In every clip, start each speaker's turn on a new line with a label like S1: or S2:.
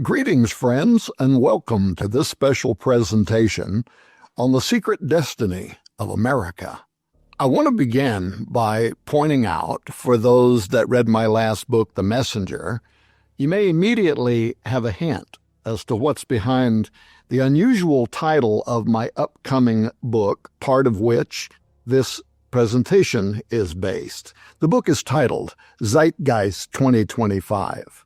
S1: Greetings, friends, and welcome to this special presentation on the secret destiny of America. I want to begin by pointing out, for those that read my last book, The Messenger, you may immediately have a hint as to what's behind the unusual title of my upcoming book, part of which this presentation is based. The book is titled Zeitgeist 2025.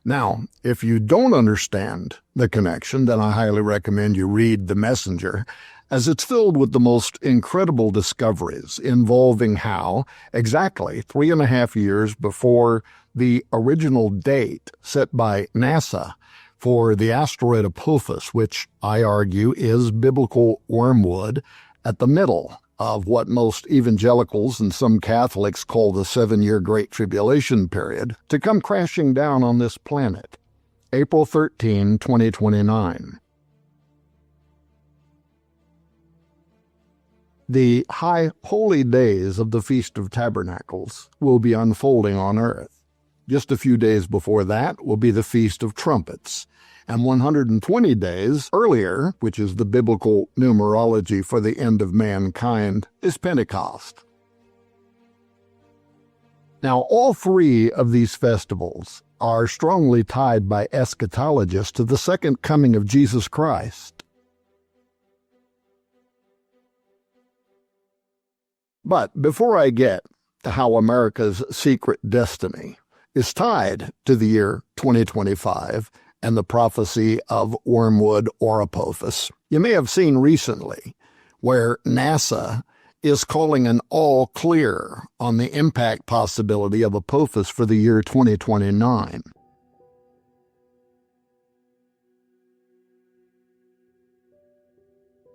S1: Now, if you don't understand the connection, then I highly recommend you read The Messenger, as it's filled with the most incredible discoveries involving how, exactly 3.5 years before the original date set by NASA for the asteroid Apophis, which I argue is biblical Wormwood, at the middle of what most evangelicals and some Catholics call the 7-year Great Tribulation period, to come crashing down on this planet, April 13, 2029. The high holy days of the Feast of Tabernacles will be unfolding on earth. Just a few days before that will be the Feast of Trumpets. And 120 days earlier, which is the biblical numerology for the end of mankind, is Pentecost. Now, all three of these festivals are strongly tied by eschatologists to the second coming of Jesus Christ. But before I get to how America's secret destiny is tied to the year 2025, and the prophecy of Wormwood or Apophis, you may have seen recently where NASA is calling an all clear on the impact possibility of Apophis for the year 2029.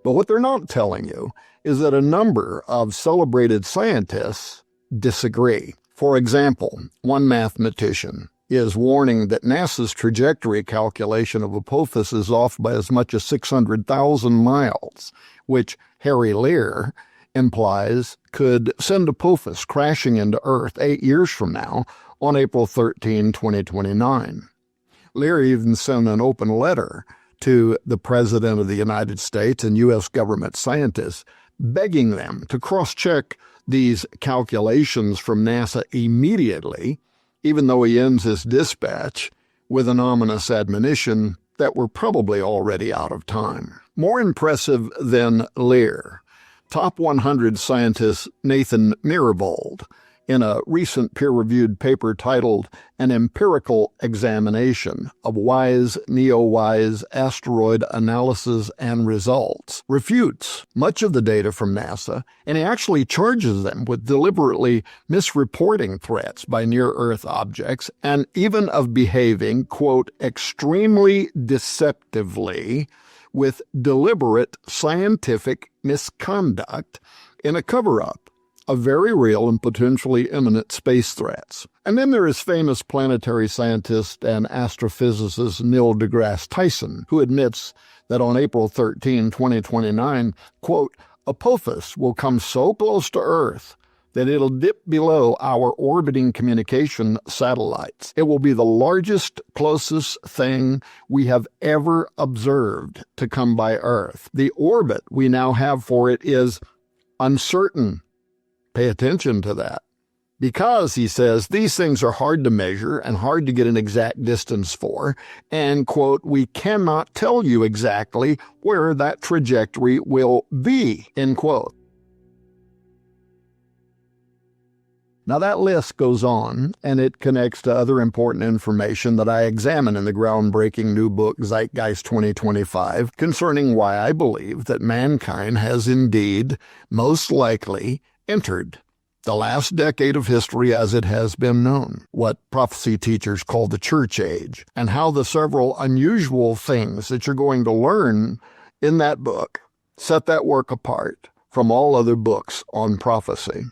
S1: But what they're not telling you is that a number of celebrated scientists disagree. For example, one mathematician is warning that NASA's trajectory calculation of Apophis is off by as much as 600,000 miles, which Harry Lear implies could send Apophis crashing into Earth 8 years from now on April 13, 2029. Lear even sent an open letter to the President of the United States and U.S. government scientists, begging them to cross-check these calculations from NASA immediately, even though he ends his dispatch with an ominous admonition that we're probably already out of time. More impressive than Lear, top 100 scientist Nathan Myhrvold, in a recent peer-reviewed paper titled An Empirical Examination of Wise Neo-Wise Asteroid Analysis and Results, refutes much of the data from NASA, and he actually charges them with deliberately misreporting threats by near-Earth objects and even of behaving, quote, extremely deceptively with deliberate scientific misconduct in a cover-up of very real and potentially imminent space threats. And then there is famous planetary scientist and astrophysicist Neil deGrasse Tyson, who admits that on April 13, 2029, quote, Apophis will come so close to Earth that it'll dip below our orbiting communication satellites. It will be the largest, closest thing we have ever observed to come by Earth. The orbit we now have for it is uncertain. Pay attention to that. Because, he says, these things are hard to measure and hard to get an exact distance for, and, quote, we cannot tell you exactly where that trajectory will be, end quote. Now that list goes on, and it connects to other important information that I examine in the groundbreaking new book, Zeitgeist 2025, concerning why I believe that mankind has indeed, most likely, entered the last decade of history as it has been known, what prophecy teachers call the church age, and how the several unusual things that you're going to learn in that book set that work apart from all other books on prophecy.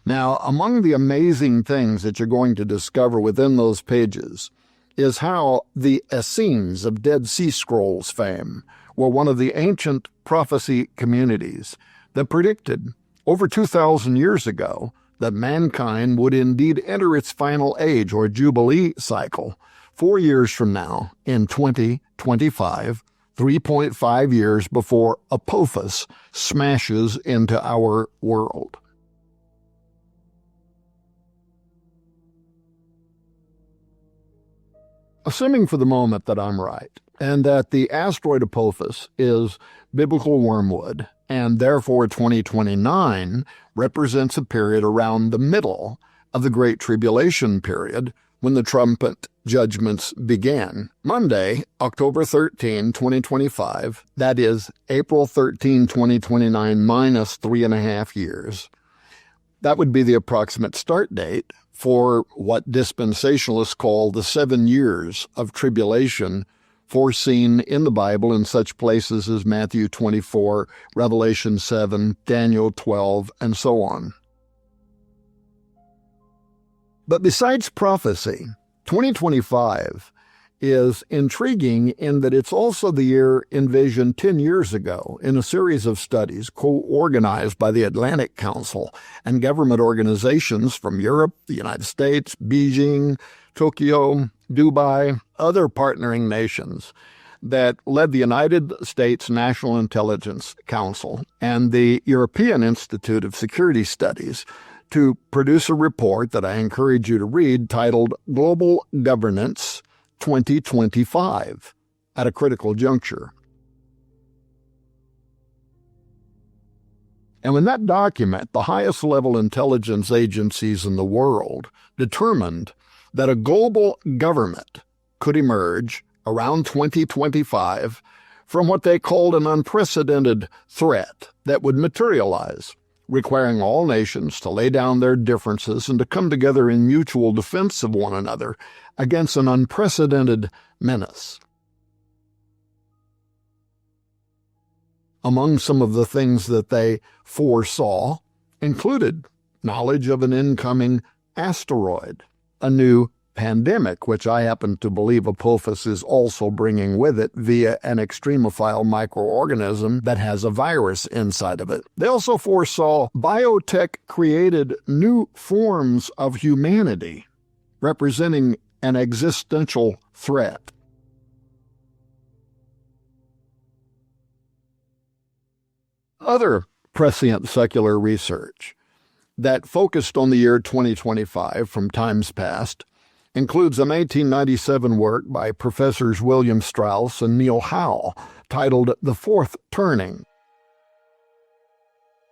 S1: Now, among the amazing things that you're going to discover within those pages is how the Essenes of Dead Sea Scrolls fame were one of the ancient prophecy communities that predicted over 2,000 years ago that mankind would indeed enter its final age or Jubilee cycle 4 years from now in 2025, 3.5 years before Apophis smashes into our world. Assuming for the moment that I'm right, and that the asteroid Apophis is biblical wormwood, and therefore 2029 represents a period around the middle of the Great Tribulation period when the trumpet judgments began. Monday, October 13, 2025, that is April 13, 2029 minus 3.5 years. That would be the approximate start date for what dispensationalists call the 7 years of tribulation foreseen in the Bible in such places as Matthew 24, Revelation 7, Daniel 12, and so on. But besides prophecy, 2025 is intriguing in that it's also the year envisioned 10 years ago in a series of studies co-organized by the Atlantic Council and government organizations from Europe, the United States, Beijing, Tokyo, Dubai, other partnering nations that led the United States National Intelligence Council and the European Institute of Security Studies to produce a report that I encourage you to read titled Global Governance 2025 at a Critical Juncture. And in that document, the highest level intelligence agencies in the world determined that a global government could emerge around 2025 from what they called an unprecedented threat that would materialize, requiring all nations to lay down their differences and to come together in mutual defense of one another against an unprecedented menace. Among some of the things that they foresaw included knowledge of an incoming asteroid, a new pandemic, which I happen to believe Apophis is also bringing with it via an extremophile microorganism that has a virus inside of it. They also foresaw biotech-created new forms of humanity representing an existential threat. Other prescient secular research that focused on the year 2025 from times past includes a 1997 work by Professors William Strauss and Neil Howe titled The Fourth Turning,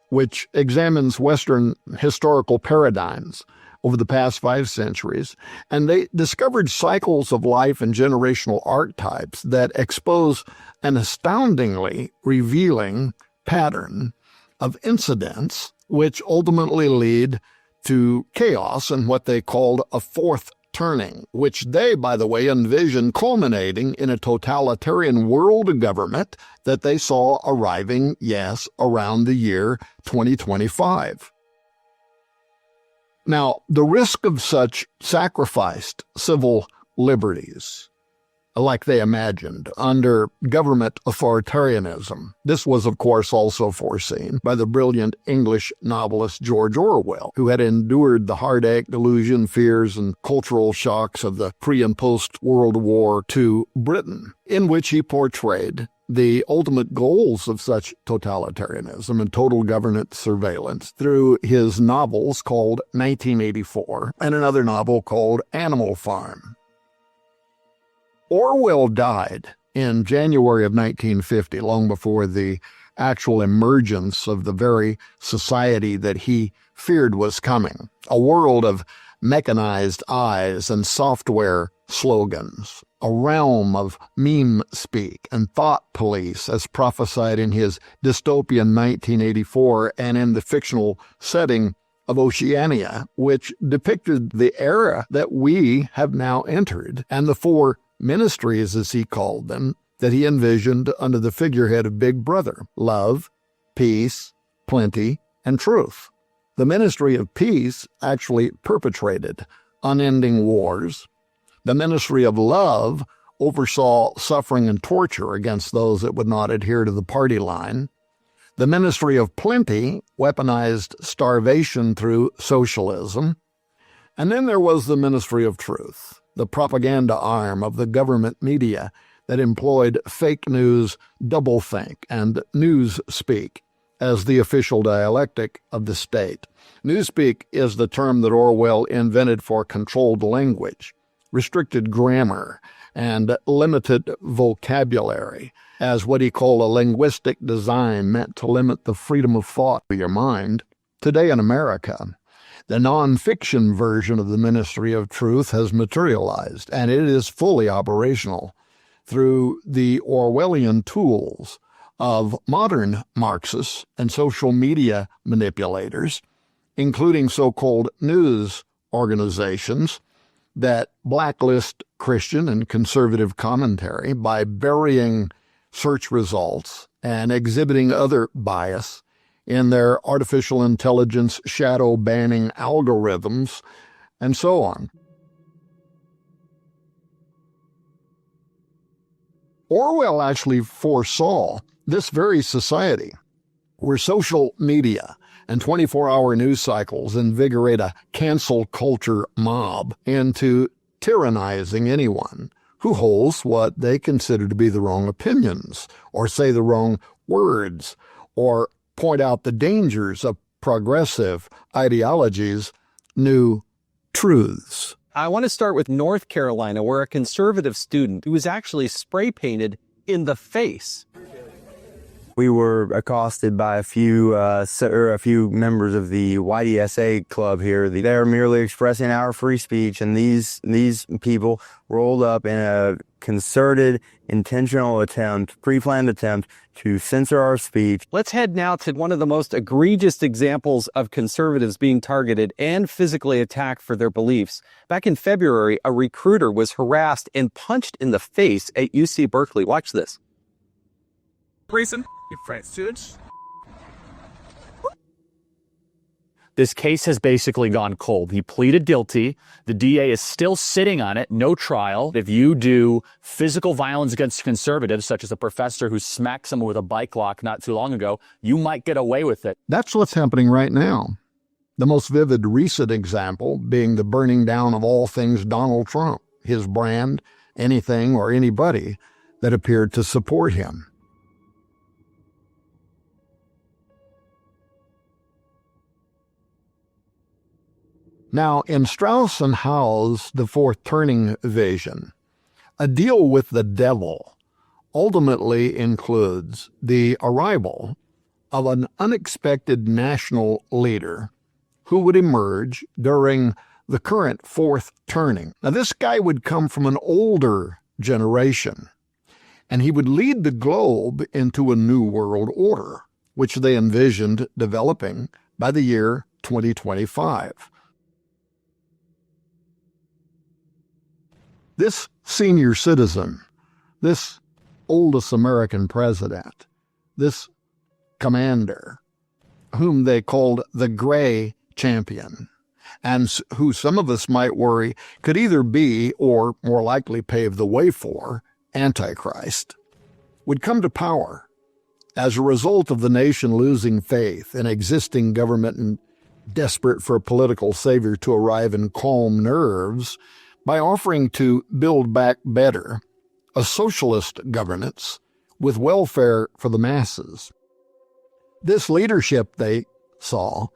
S1: which examines Western historical paradigms over the past 5 centuries, and they discovered cycles of life and generational archetypes that expose an astoundingly revealing pattern of incidents which ultimately lead to chaos and what they called a fourth turning, which they, by the way, envisioned culminating in a totalitarian world government that they saw arriving, yes, around the year 2025. Now, the risk of such sacrificed civil liberties, like they imagined, under government authoritarianism. This was, of course, also foreseen by the brilliant English novelist George Orwell, who had endured the heartache, delusion, fears, and cultural shocks of the pre- and post-World War II Britain, in which he portrayed the ultimate goals of such totalitarianism and total government surveillance through his novels called 1984 and another novel called Animal Farm. Orwell died in January of 1950, long before the actual emergence of the very society that he feared was coming, a world of mechanized eyes and software slogans, a realm of meme speak and thought police as prophesied in his dystopian 1984 and in the fictional setting of Oceania, which depicted the era that we have now entered and the 4 ministries, as he called them, that he envisioned under the figurehead of Big Brother: love, peace, plenty, and truth. The ministry of peace actually perpetrated unending wars. The ministry of love oversaw suffering and torture against those that would not adhere to the party line. The Ministry of Plenty weaponized starvation through socialism. And then there was the Ministry of Truth, the propaganda arm of the government media that employed fake news, doublethink, and newspeak as the official dialectic of the state. Newspeak is the term that Orwell invented for controlled language, restricted grammar, and limited vocabulary as what he called a linguistic design meant to limit the freedom of thought of your mind. Today in America, the nonfiction version of the Ministry of Truth has materialized, and it is fully operational through the Orwellian tools of modern Marxists and social media manipulators, including so-called news organizations that blacklist Christian and conservative commentary by burying search results and exhibiting other bias in their artificial intelligence shadow banning algorithms, and so on. Orwell actually foresaw this very society where social media and 24-hour news cycles invigorate a cancel culture mob into tyrannizing anyone who holds what they consider to be the wrong opinions, or say the wrong words, or point out the dangers of progressive ideologies' new truths.
S2: I want to start with North Carolina, where a conservative student who was actually spray painted in the face.
S3: We were accosted by a few members of the YDSA club here. They're merely expressing our free speech, and these people rolled up in a concerted, intentional attempt, pre-planned attempt to censor our speech.
S2: Let's head now to one of the most egregious examples of conservatives being targeted and physically attacked for their beliefs. Back in February, a recruiter was harassed and punched in the face at UC Berkeley. Watch this.
S4: Reason, your French students.
S5: This case has basically gone cold. He pleaded guilty. The DA is still sitting on it, no trial. If you do physical violence against conservatives, such as a professor who smacked someone with a bike lock not too long ago, you might get away with it.
S1: That's what's happening right now. The most vivid recent example being the burning down of all things Donald Trump, his brand, anything or anybody that appeared to support him. Now, in Strauss and Howe's The Fourth Turning vision, a deal with the devil ultimately includes the arrival of an unexpected national leader who would emerge during the current fourth turning. Now, this guy would come from an older generation, and he would lead the globe into a new world order, which they envisioned developing by the year 2025. This senior citizen, this oldest American president, this commander, whom they called the Gray Champion, and who some of us might worry could either be, or more likely pave the way for, Antichrist, would come to power as a result of the nation losing faith in existing government and desperate for a political savior to arrive and calm nerves by offering to build back better a socialist governance with welfare for the masses. This leadership, they saw,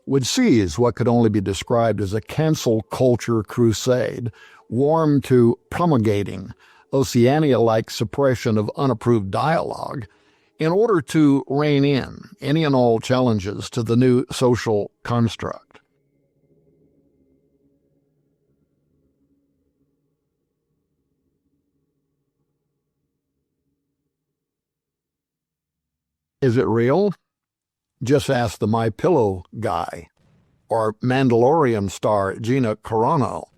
S1: would seize what could only be described as a cancel culture crusade, warm to promulgating Oceania-like suppression of unapproved dialogue in order to rein in any and all challenges to the new social construct. Is it real? Just ask the My Pillow guy, or Mandalorian star Gina Carano,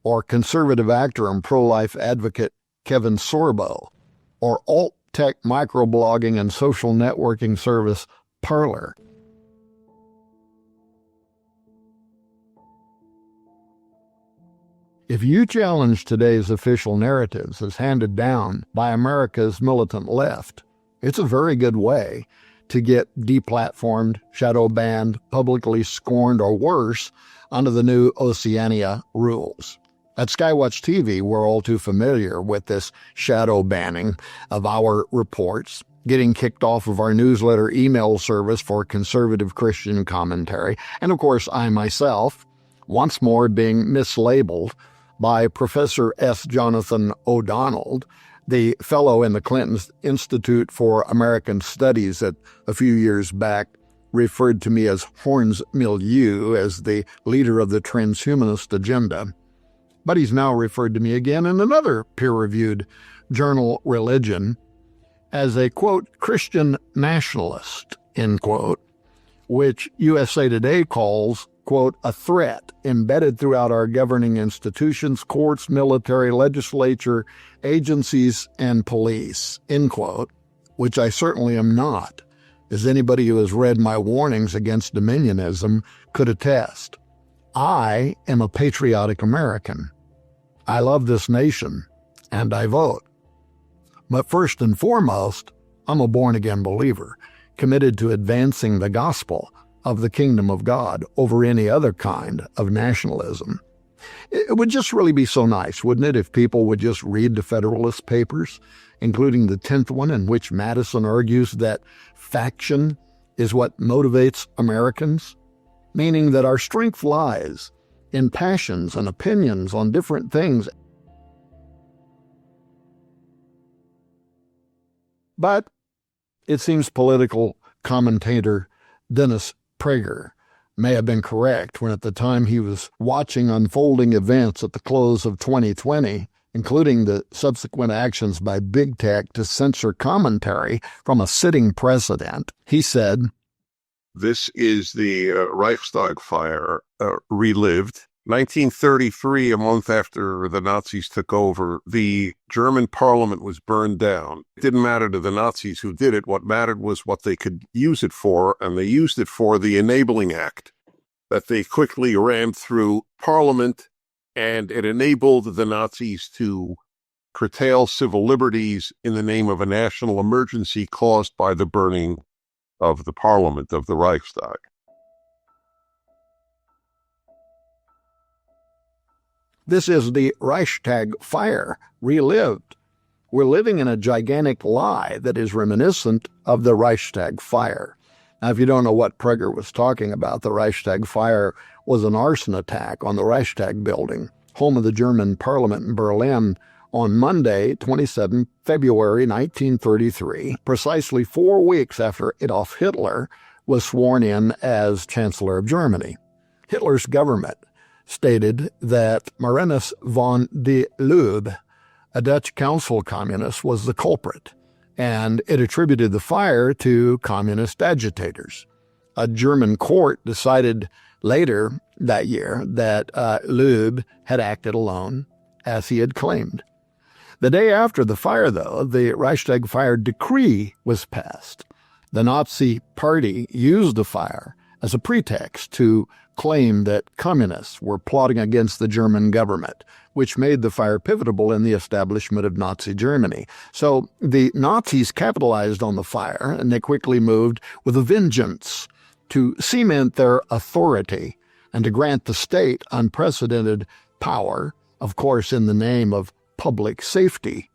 S1: or conservative actor and pro-life advocate Kevin Sorbo, or alt-tech microblogging and social networking service Parler. If you challenge today's official narratives as handed down by America's militant left, it's a very good way to get deplatformed, shadow banned, publicly scorned, or worse, under the new Oceania rules. At Skywatch TV, we're all too familiar with this shadow banning of our reports, getting kicked off of our newsletter email service for conservative Christian commentary, and of course I myself, once more being mislabeled by Professor S. Jonathan O'Donnell, the fellow in the Clinton Institute for American Studies that a few years back referred to me as Horn's Milieu as the leader of the transhumanist agenda. But he's now referred to me again in another peer-reviewed journal, Religion, as a, quote, Christian nationalist, end quote, which USA Today calls, quote, a threat embedded throughout our governing institutions, courts, military, legislature, agencies, and police, end quote, which I certainly am not, as anybody who has read my warnings against dominionism could attest. I am a patriotic American. I love this nation, and I vote. But first and foremost, I'm a born-again believer, committed to advancing the gospel of the kingdom of God over any other kind of nationalism. It would just really be so nice, wouldn't it, if people would just read the Federalist Papers, including the 10th one, in which Madison argues that faction is what motivates Americans, meaning that our strength lies in passions and opinions on different things. But it seems political commentator Dennis Prager may have been correct when at the time he was watching unfolding events at the close of 2020, including the subsequent actions by big tech to censor commentary from a sitting president, he said,
S6: "This is the Reichstag fire relived. 1933, a month after the Nazis took over, the German parliament was burned down. It didn't matter to the Nazis who did it. What mattered was what they could use it for, and they used it for the Enabling Act that they quickly ran through Parliament, and it enabled the Nazis to curtail civil liberties in the name of a national emergency caused by the burning of the Parliament, of the Reichstag."
S1: This is the Reichstag fire relived. We're living in a gigantic lie that is reminiscent of the Reichstag fire. Now, if you don't know what Prager was talking about, the Reichstag fire was an arson attack on the Reichstag building, home of the German parliament in Berlin, on Monday, 27 February 1933, precisely 4 weeks after Adolf Hitler was sworn in as Chancellor of Germany. Hitler's government stated that Marinus von der Lubbe, a Dutch council communist, was the culprit, and it attributed the fire to communist agitators. A German court decided later that year that Lubbe had acted alone, as he had claimed. The day after the fire, though, the Reichstag fire decree was passed. The Nazi Party used the fire as a pretext to claim that communists were plotting against the German government, which made the fire pivotal in the establishment of Nazi Germany. So the Nazis capitalized on the fire, and they quickly moved with a vengeance to cement their authority and to grant the state unprecedented power, of course, in the name of public safety,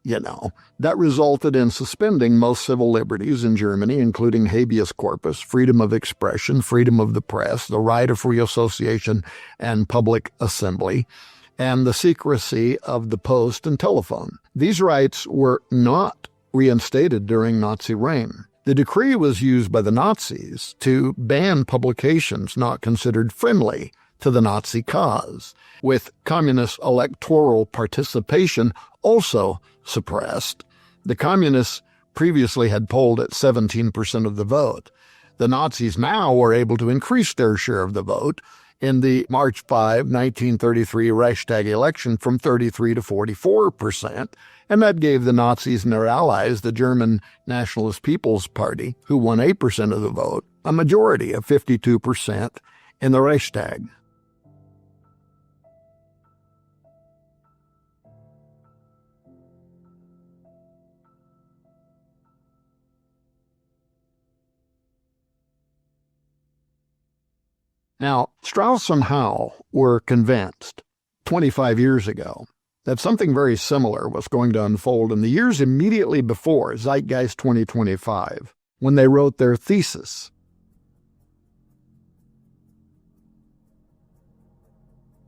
S1: That resulted in suspending most civil liberties in Germany, including habeas corpus, freedom of expression, freedom of the press, the right of free association and public assembly, and the secrecy of the post and telephone. These rights were not reinstated during Nazi reign. The decree was used by the Nazis to ban publications not considered friendly to the Nazi cause, with communist electoral participation also suppressed. The communists previously had polled at 17% of the vote. The Nazis now were able to increase their share of the vote in the March 5, 1933 Reichstag election from 33 to 44%, and that gave the Nazis and their allies, the German Nationalist People's Party, who won 8% of the vote, a majority of 52% in the Reichstag. Now, Strauss and Howe were convinced 25 years ago that something very similar was going to unfold in the years immediately before Zeitgeist 2025, when they wrote their thesis.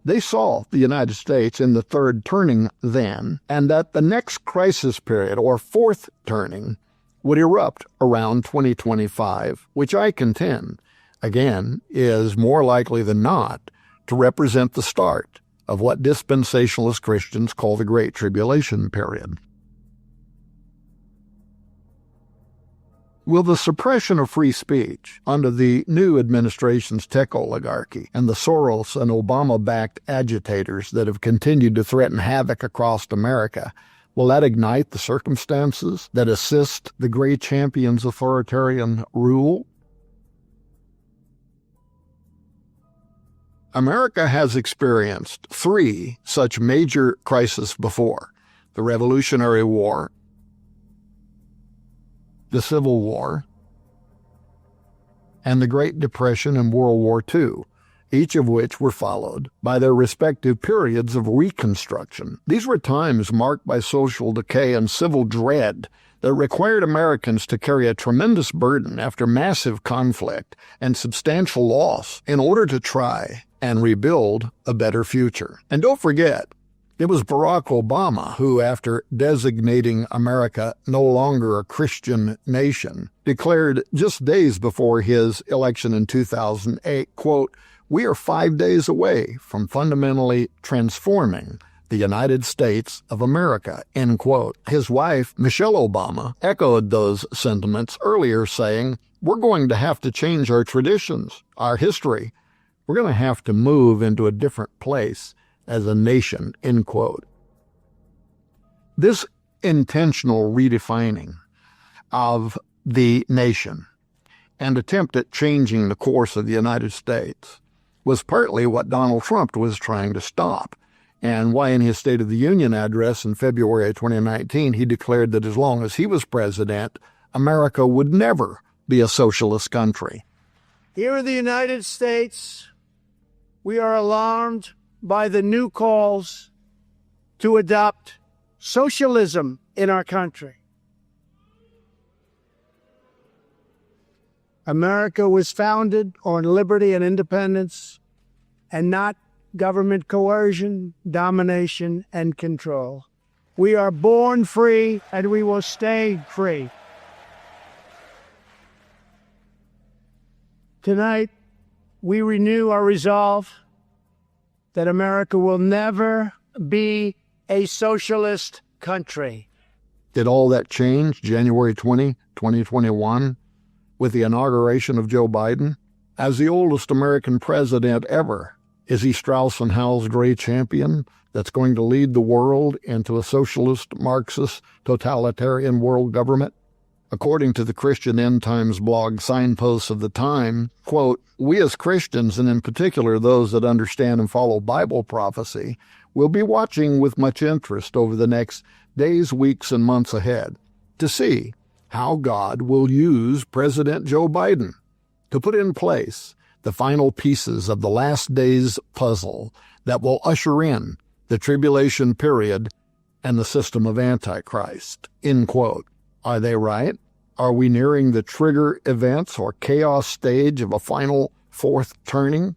S1: They saw the United States in the third turning then, and that the next crisis period, or fourth turning, would erupt around 2025, which I contend, again, is more likely than not to represent the start of what dispensationalist Christians call the Great Tribulation period. Will the suppression of free speech under the new administration's tech oligarchy and the Soros and Obama-backed agitators that have continued to threaten havoc across America, will that ignite the circumstances that assist the gray champion's authoritarian rule? America has experienced three such major crises before: the Revolutionary War, the Civil War, and the Great Depression and World War II, each of which were followed by their respective periods of Reconstruction. These were times marked by social decay and civil dread that required Americans to carry a tremendous burden after massive conflict and substantial loss in order to try and rebuild a better future. And don't forget, it was Barack Obama who, after designating America no longer a Christian nation, declared just days before his election in 2008, quote, "We are 5 days away from fundamentally transforming the United States of America," end quote. His wife, Michelle Obama, echoed those sentiments earlier, saying, "We're going to have to change our traditions, our history. We're going to have to move into a different place as a nation," end quote. This intentional redefining of the nation and attempt at changing the course of the United States was partly what Donald Trump was trying to stop, and why in his State of the Union address in February 2019 he declared that as long as he was president, America would never be a socialist country.
S7: Here in the United States, we are alarmed by the new calls to adopt socialism in our country. America was founded on liberty and independence, and not government coercion, domination, and control. We are born free, and we will stay free. Tonight, we renew our resolve that America will never be a socialist country.
S1: Did all that change January 20, 2021, with the inauguration of Joe Biden? As the oldest American president ever, is he Strauss and Howe's gray champion that's going to lead the world into a socialist, Marxist, totalitarian world government? According to the Christian End Times blog Signposts of the Time, quote, "We as Christians, and in particular those that understand and follow Bible prophecy, will be watching with much interest over the next days, weeks, and months ahead to see how God will use President Joe Biden to put in place the final pieces of the last days puzzle that will usher in the tribulation period and the system of Antichrist," end quote. Are they right? Are we nearing the trigger events or chaos stage of a final fourth turning?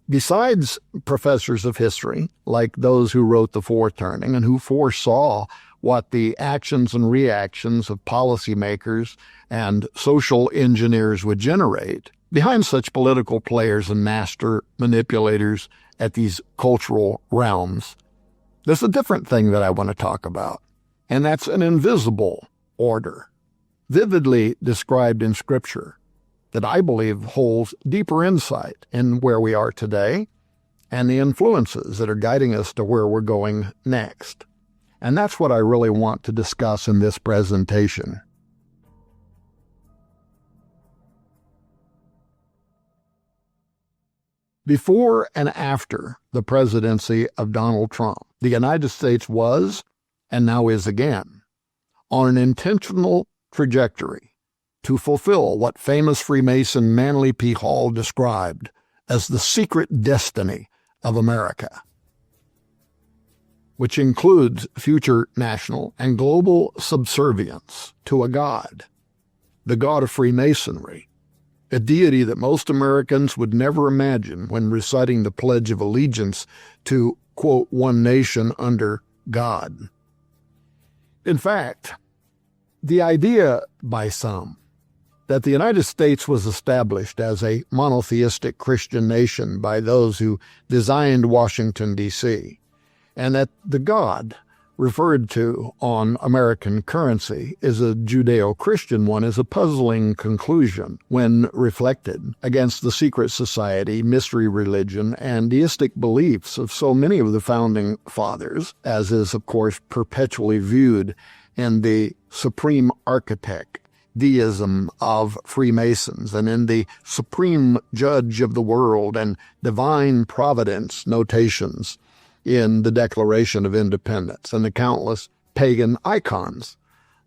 S1: Besides professors of history, like those who wrote the fourth turning and who foresaw what the actions and reactions of policymakers and social engineers would generate, behind such political players and master manipulators at these cultural realms, there's a different thing that I want to talk about, and that's an invisible order, vividly described in Scripture, that I believe holds deeper insight in where we are today and the influences that are guiding us to where we're going next. And that's what I really want to discuss in this presentation. Before and after the presidency of Donald Trump, the United States was, and now is again, on an intentional trajectory to fulfill what famous Freemason Manly P. Hall described as the secret destiny of America, which includes future national and global subservience to a god, the god of Freemasonry, a deity that most Americans would never imagine when reciting the Pledge of Allegiance to, quote, one nation under God. In fact, the idea by some that the United States was established as a monotheistic Christian nation by those who designed Washington, D.C., and that the God referred to on American currency is a Judeo-Christian one is a puzzling conclusion when reflected against the secret society, mystery religion, and deistic beliefs of so many of the founding fathers, as is, of course, perpetually viewed in the supreme architect deism of Freemasons and in the supreme judge of the world and divine providence notations in the Declaration of Independence and the countless pagan icons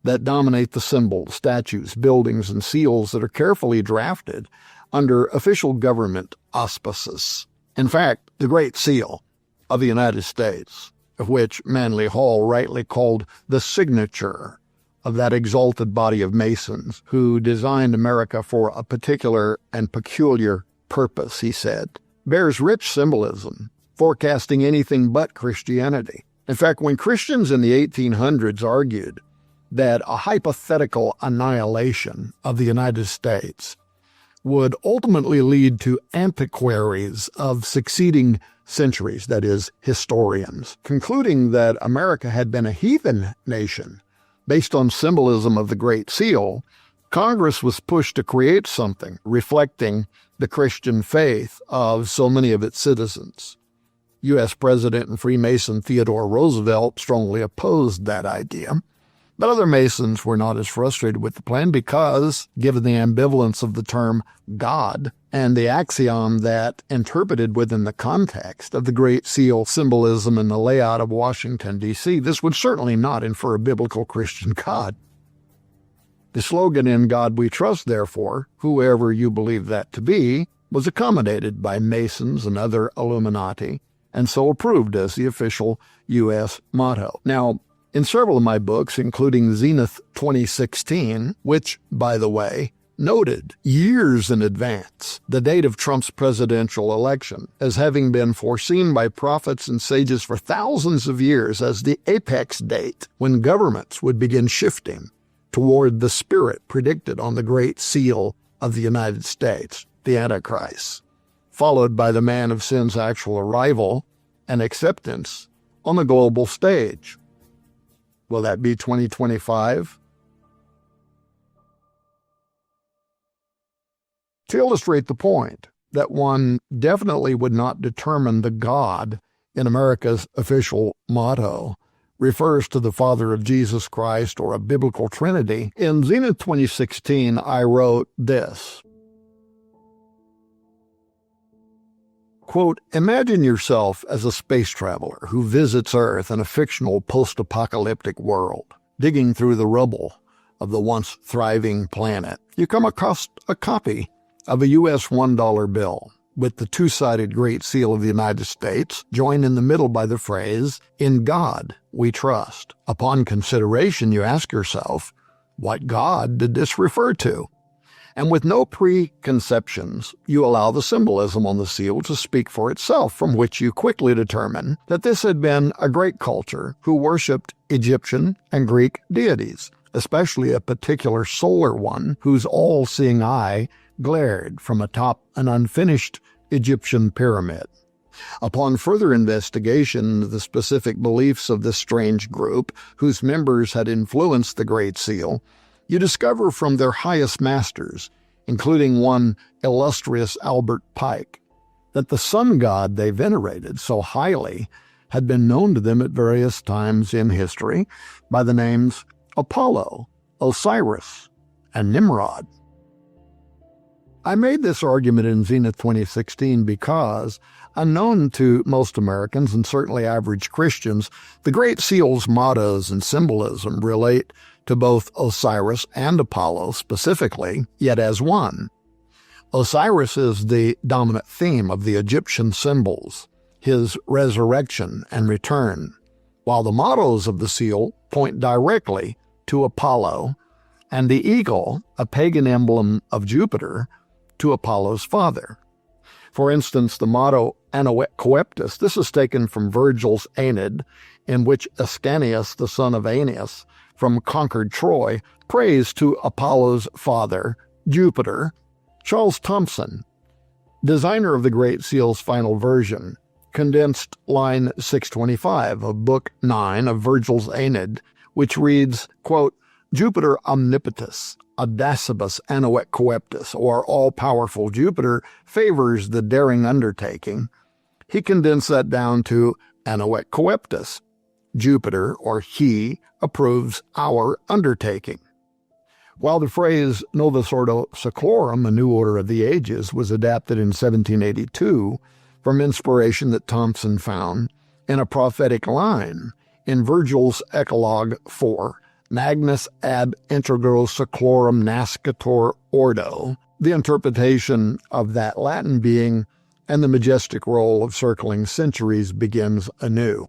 S1: that dominate the symbols, statues, buildings, and seals that are carefully drafted under official government auspices. In fact, the Great Seal of the United States, of which Manly Hall rightly called the signature of that exalted body of Masons who designed America for a particular and peculiar purpose, he said, bears rich symbolism, forecasting anything but Christianity. In fact, when Christians in the 1800s argued that a hypothetical annihilation of the United States would ultimately lead to antiquaries of succeeding centuries, that is, historians, concluding that America had been a heathen nation based on symbolism of the Great Seal, Congress was pushed to create something reflecting the Christian faith of so many of its citizens. U.S. President and Freemason Theodore Roosevelt strongly opposed that idea, but other Masons were not as frustrated with the plan because, given the ambivalence of the term God and the axiom that interpreted within the context of the Great Seal symbolism and the layout of Washington, D.C., this would certainly not infer a biblical Christian God. The slogan, "In God We Trust," therefore, whoever you believe that to be, was accommodated by Masons and other Illuminati, and so approved as the official U.S. motto. Now, in several of my books, including Zenith 2016, which, by the way, noted years in advance the date of Trump's presidential election as having been foreseen by prophets and sages for thousands of years as the apex date when governments would begin shifting toward the spirit predicted on the Great Seal of the United States, the Antichrist, followed by the man of sin's actual arrival and acceptance on the global stage. Will that be 2025? To illustrate the point that one definitely would not determine the God in America's official motto refers to the Father of Jesus Christ or a biblical Trinity, in Zenith 2016 I wrote this. Quote, imagine yourself as a space traveler who visits Earth in a fictional post-apocalyptic world, digging through the rubble of the once thriving planet. You come across a copy of a U.S. $1 bill with the two-sided Great Seal of the United States, joined in the middle by the phrase, "In God We Trust." Upon consideration, you ask yourself, what God did this refer to? And with no preconceptions, you allow the symbolism on the seal to speak for itself, from which you quickly determine that this had been a great culture who worshipped Egyptian and Greek deities, especially a particular solar one whose all-seeing eye glared from atop an unfinished Egyptian pyramid. Upon further investigation of the specific beliefs of this strange group, whose members had influenced the Great Seal, you discover from their highest masters, including one illustrious Albert Pike, that the sun god they venerated so highly had been known to them at various times in history by the names Apollo, Osiris, and Nimrod. I made this argument in Zenith 2016 because, unknown to most Americans and certainly average Christians, the Great Seal's mottos and symbolism relate to both Osiris and Apollo specifically, yet as one. Osiris is the dominant theme of the Egyptian symbols, his resurrection and return, while the mottos of the seal point directly to Apollo, and the eagle, a pagan emblem of Jupiter, to Apollo's father. For instance, the motto Anavet Coeptus, this is taken from Virgil's Aeneid, in which Ascanius, the son of Aeneas, from conquered Troy, prays to Apollo's father, Jupiter. Charles Thompson, designer of the Great Seal's final version, condensed line 625 of Book 9 of Virgil's Aeneid, which reads, quote, Jupiter omnipotus, audacibus anavet coeptus, or all-powerful Jupiter, favors the daring undertaking. He condensed that down to anavet coeptus. Jupiter, or he, approves our undertaking. While the phrase Novus Ordo Seclorum, a new order of the ages, was adapted in 1782 from inspiration that Thompson found in a prophetic line in Virgil's Eclogue 4, Magnus ab integro seclorum nascitur ordo, the interpretation of that Latin being, and the majestic roll of circling centuries begins anew.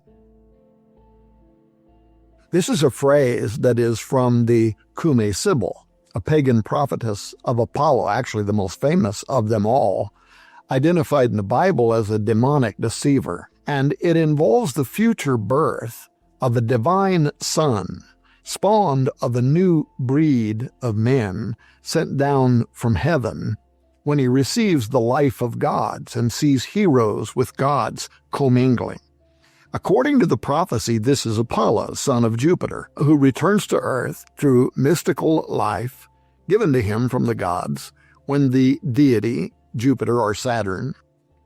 S1: This is a phrase that is from the Cumae Sibyl, a pagan prophetess of Apollo, actually the most famous of them all, identified in the Bible as a demonic deceiver, and it involves the future birth of a divine son, spawned of a new breed of men sent down from heaven when he receives the life of gods and sees heroes with gods commingling. According to the prophecy, this is Apollo, son of Jupiter, who returns to earth through mystical life given to him from the gods when the deity, Jupiter or Saturn,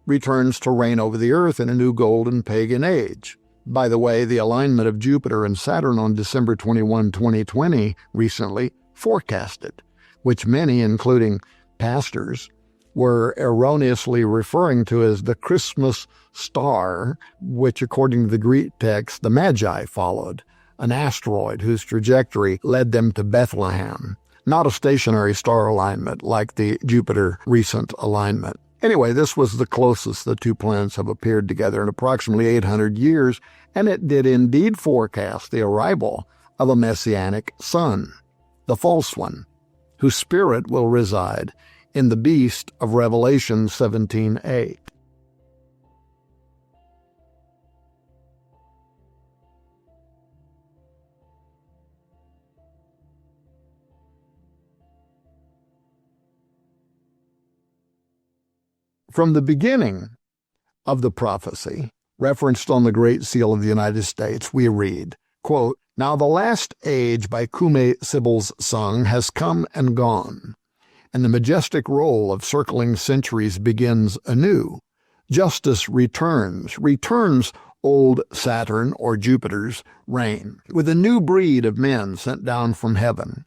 S1: returns to reign over the earth in a new golden pagan age. By the way, the alignment of Jupiter and Saturn on December 21, 2020, recently forecasted, which many, including pastors, were erroneously referring to as the Christmas star, which, according to the Greek text, the Magi followed, an asteroid whose trajectory led them to Bethlehem, not a stationary star alignment like the Jupiter recent alignment. Anyway, this was the closest the two planets have appeared together in approximately 800 years, and it did indeed forecast the arrival of a messianic son, the false one, whose spirit will reside in the beast of Revelation 17:8. From the beginning of the prophecy, referenced on the Great Seal of the United States, we read, quote, Now the last age by Cumae Sibyl's sung has come and gone, and the majestic roll of circling centuries begins anew. Justice returns old Saturn or Jupiter's reign, with a new breed of men sent down from heaven.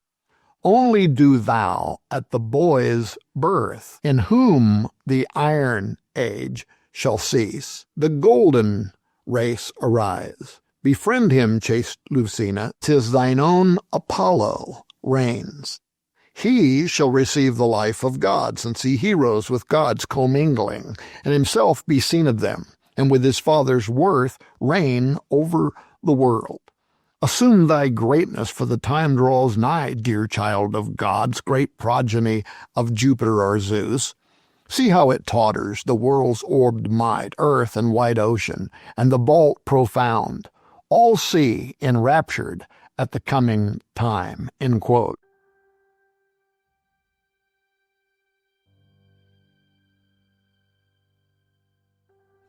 S1: Only do thou at the boy's birth, in whom the iron age shall cease, the golden race arise. Befriend him, chaste Lucina, 'tis thine own Apollo reigns. He shall receive the life of gods and see heroes with gods commingling, and himself be seen of them, and with his father's worth reign over the world. Assume thy greatness, for the time draws nigh, dear child of gods, great progeny of Jupiter or Zeus. See how it totters, the world's orbed might, earth and wide ocean, and the vault profound. All see, enraptured at the coming time. End quote.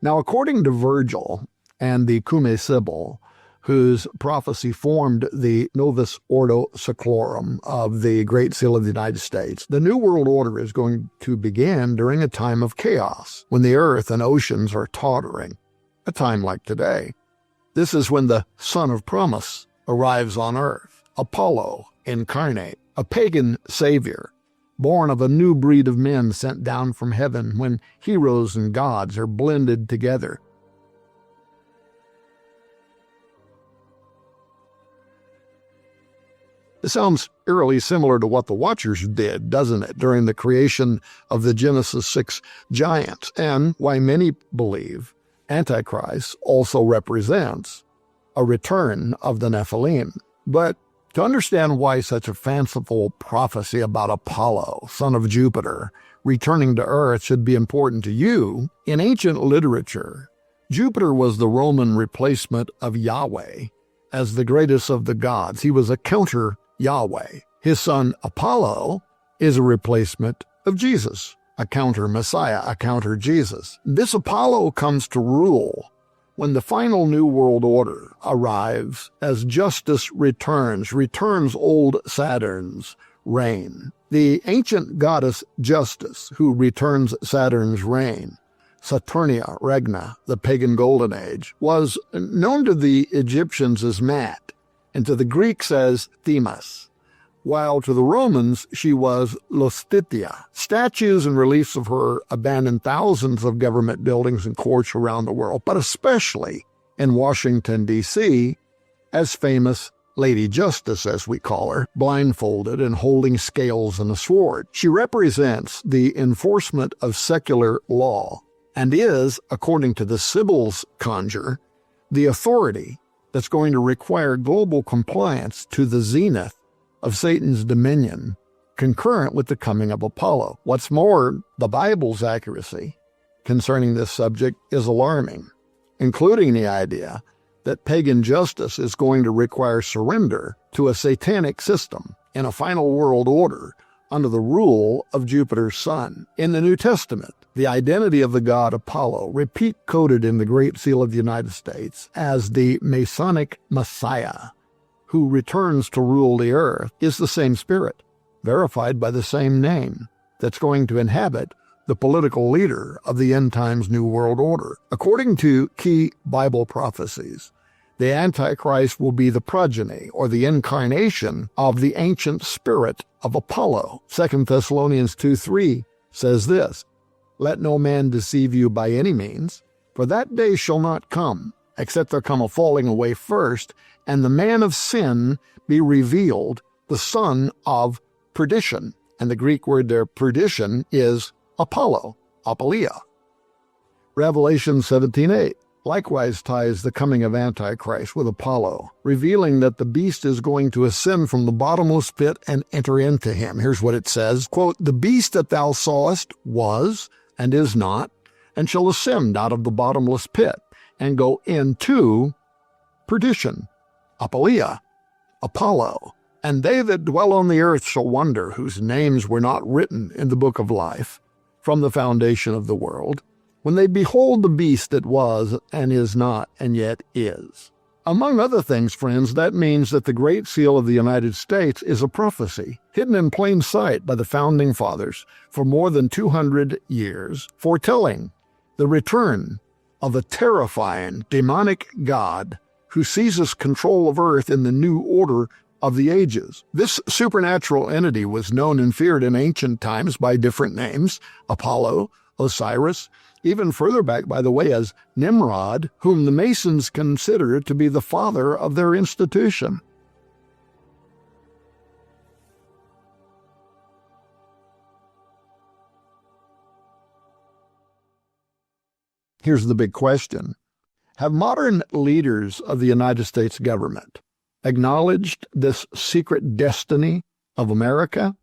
S1: Now, according to Virgil and the Cumae Sibyl, whose prophecy formed the Novus Ordo Seclorum of the Great Seal of the United States, the New World Order is going to begin during a time of chaos, when the earth and oceans are tottering, a time like today. This is when the Son of Promise arrives on earth, Apollo incarnate, a pagan savior, born of a new breed of men sent down from heaven, when heroes and gods are blended together. It sounds eerily similar to what the Watchers did, doesn't it, during the creation of the Genesis 6 giants, and why many believe Antichrist also represents a return of the Nephilim. But to understand why such a fanciful prophecy about Apollo, son of Jupiter, returning to Earth should be important to you, in ancient literature, Jupiter was the Roman replacement of Yahweh as the greatest of the gods. He was a counter Yahweh. His son Apollo is a replacement of Jesus, a counter Messiah, a counter Jesus. This Apollo comes to rule when the final New World Order arrives as justice returns old Saturn's reign. The ancient goddess Justice, who returns Saturn's reign, Saturnia Regna, the pagan golden age, was known to the Egyptians as Mat, and to the Greeks as Themis, while to the Romans she was Lustitia. Statues and reliefs of her abandon thousands of government buildings and courts around the world, but especially in Washington, D.C., as famous Lady Justice, as we call her, blindfolded and holding scales and a sword. She represents the enforcement of secular law and is, according to the Sibyl's conjure, the authority that's going to require global compliance to the zenith of Satan's dominion, concurrent with the coming of Apollo. What's more, the Bible's accuracy concerning this subject is alarming, including the idea that pagan justice is going to require surrender to a satanic system in a final world order under the rule of Jupiter's son. In the New Testament, the identity of the god Apollo, repeat-coded in the Great Seal of the United States as the Masonic Messiah, who returns to rule the earth, is the same spirit, verified by the same name, that's going to inhabit the political leader of the end times New World Order. According to key Bible prophecies, the Antichrist will be the progeny or the incarnation of the ancient spirit of Apollo. 2 Thessalonians 2:3 says this, "Let no man deceive you by any means, for that day shall not come, except there come a falling away first, and the man of sin be revealed, the son of perdition." And the Greek word there, perdition, is Apollo, Apolia. Revelation 17:8 likewise ties the coming of Antichrist with Apollo, revealing that the beast is going to ascend from the bottomless pit and enter into him. Here's what it says, quote, "The beast that thou sawest was and is not, and shall ascend out of the bottomless pit and go into perdition," Apolia, Apollo. "And they that dwell on the earth shall wonder, whose names were not written in the book of life from the foundation of the world, when they behold the beast that was and is not and yet is." Among other things, friends, that means that the Great Seal of the United States is a prophecy hidden in plain sight by the Founding Fathers for more than 200 years, foretelling the return of a terrifying demonic god who seizes control of earth in the new order of the ages. This supernatural entity was known and feared in ancient times by different names: Apollo, Osiris, even further back, by the way, as Nimrod, whom the Masons consider to be the father of their institution. Here's the big question. Have modern leaders of the United States government acknowledged this secret destiny of America?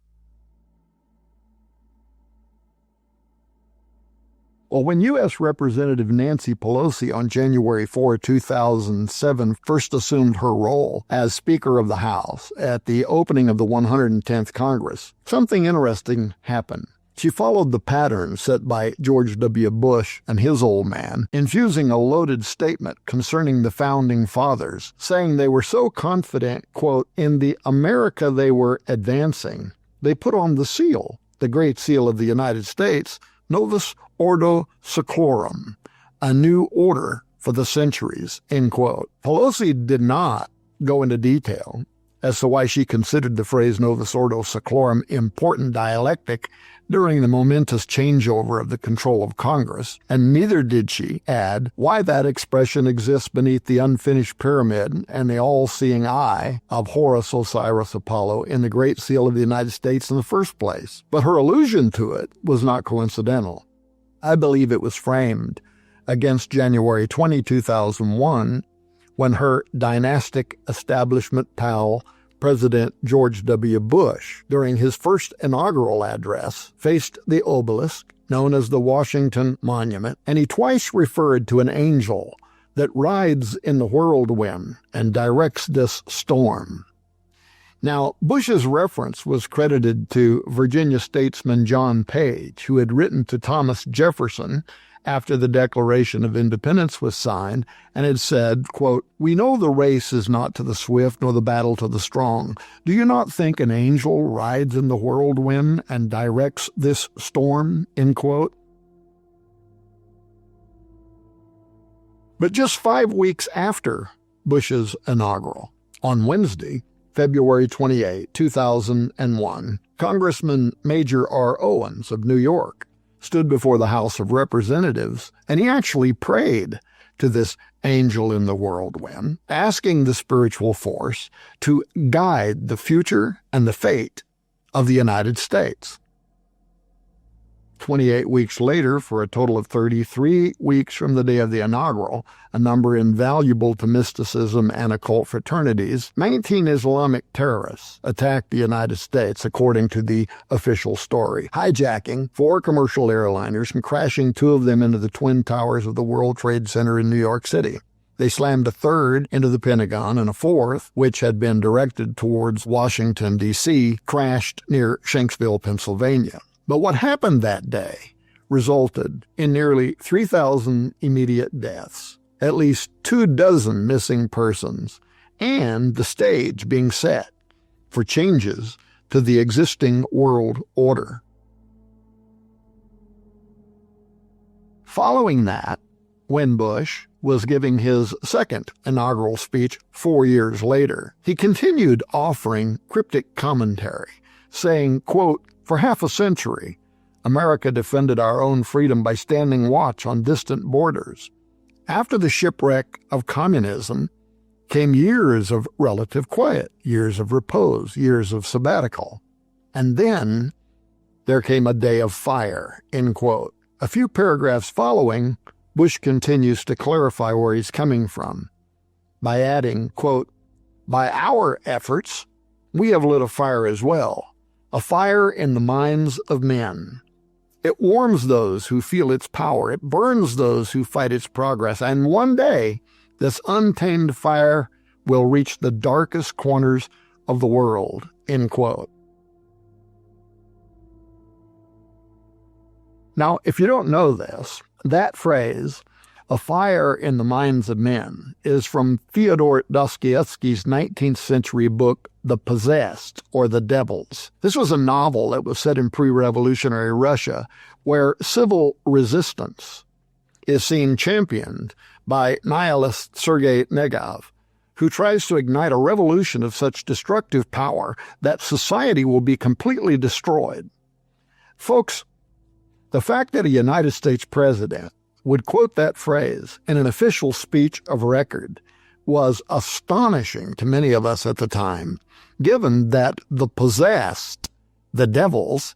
S1: Well, when U.S. Representative Nancy Pelosi on January 4, 2007 first assumed her role as Speaker of the House at the opening of the 110th Congress, something interesting happened. She followed the pattern set by George W. Bush and his old man, infusing a loaded statement concerning the Founding Fathers, saying they were so confident, quote, in the America they were advancing, they put on the seal, the Great Seal of the United States, Novus Ordo Seclorum, a new order for the centuries, end quote. Pelosi did not go into detail as to why she considered the phrase Novus Ordo Seclorum important dialectic during the momentous changeover of the control of Congress, and neither did she add why that expression exists beneath the unfinished pyramid and the all-seeing eye of Horus, Osiris, Apollo in the Great Seal of the United States in the first place. But her allusion to it was not coincidental. I believe it was framed against January 20, 2001, when her dynastic establishment pal, President George W. Bush, during his first inaugural address, faced the obelisk known as the Washington Monument, and he twice referred to an angel that rides in the whirlwind and directs this storm. Now, Bush's reference was credited to Virginia statesman John Page, who had written to Thomas Jefferson after the Declaration of Independence was signed, and had said, quote, "We know the race is not to the swift nor the battle to the strong. Do you not think an angel rides in the whirlwind and directs this storm?" End quote. But just 5 weeks after Bush's inaugural, on Wednesday, February 28, 2001, Congressman Major R. Owens of New York stood before the House of Representatives, and he actually prayed to this angel in the whirlwind, asking the spiritual force to guide the future and the fate of the United States. 28 weeks later, for a total of 33 weeks from the day of the inaugural, a number invaluable to mysticism and occult fraternities, 19 Islamic terrorists attacked the United States, according to the official story, hijacking 4 commercial airliners and crashing 2 of them into the Twin Towers of the World Trade Center in New York City. They slammed a 3rd into the Pentagon, and a 4th, which had been directed towards Washington, D.C., crashed near Shanksville, Pennsylvania. But what happened that day resulted in nearly 3,000 immediate deaths, at least 24 missing persons, and the stage being set for changes to the existing world order. Following that, when Bush was giving his second inaugural speech 4 years later, he continued offering cryptic commentary, saying, quote, "For half a century, America defended our own freedom by standing watch on distant borders. After the shipwreck of communism came years of relative quiet, years of repose, years of sabbatical. And then there came a day of fire," end quote. A few paragraphs following, Bush continues to clarify where he's coming from by adding, quote, "By our efforts, we have lit a fire as well. A fire in the minds of men. It warms those who feel its power. It burns those who fight its progress. And one day, this untamed fire will reach the darkest corners of the world," end quote. Now, if you don't know this, that phrase, "a fire in the minds of men," is from Fyodor Dostoevsky's 19th century book, The Possessed, or The Devils. This was a novel that was set in pre-revolutionary Russia, where civil resistance is seen championed by nihilist Sergei Negov, who tries to ignite a revolution of such destructive power that society will be completely destroyed. Folks, the fact that a United States president would quote that phrase in an official speech of record was astonishing to many of us at the time, given that The Possessed, The Devils,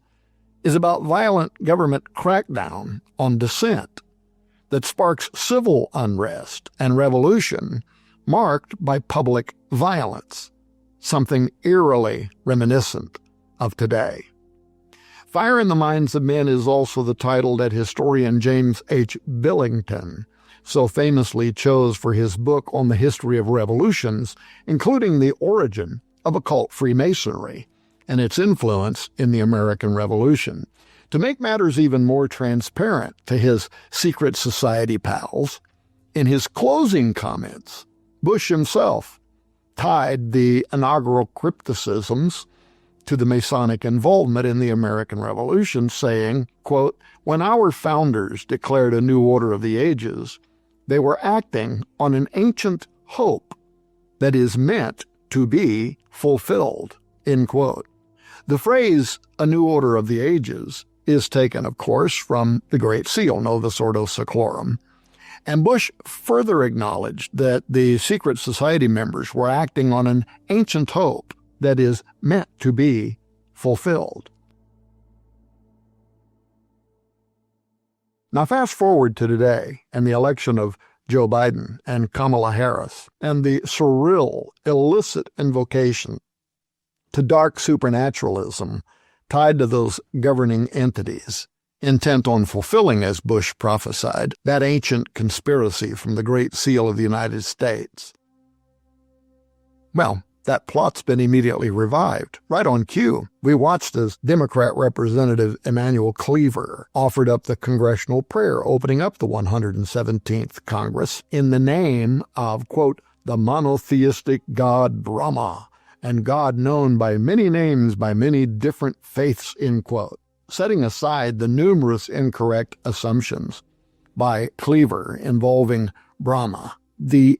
S1: is about violent government crackdown on dissent that sparks civil unrest and revolution marked by public violence, something eerily reminiscent of today. Fire in the Minds of Men is also the title that historian James H. Billington so famously chose for his book on the history of revolutions, including the origin of occult Freemasonry and its influence in the American Revolution. To make matters even more transparent to his secret society pals, in his closing comments, Bush himself tied the inaugural crypticisms to the Masonic involvement in the American Revolution, saying, quote, "When our founders declared a new order of the ages, they were acting on an ancient hope that is meant to be fulfilled, end quote. The phrase, a new order of the ages, is taken, of course, from the Great Seal, Novus Ordo Seclorum. And Bush further acknowledged that the secret society members were acting on an ancient hope that is meant to be fulfilled. Now fast forward to today and the election of Joe Biden and Kamala Harris and the surreal, illicit invocation to dark supernaturalism tied to those governing entities, intent on fulfilling, as Bush prophesied, that ancient conspiracy from the Great Seal of the United States. Well, that plot's been immediately revived. Right on cue, we watched as Democrat Representative Emanuel Cleaver offered up the congressional prayer opening up the 117th Congress in the name of, quote, the monotheistic God Brahma, and God known by many names by many different faiths, end quote, setting aside the numerous incorrect assumptions by Cleaver involving Brahma. The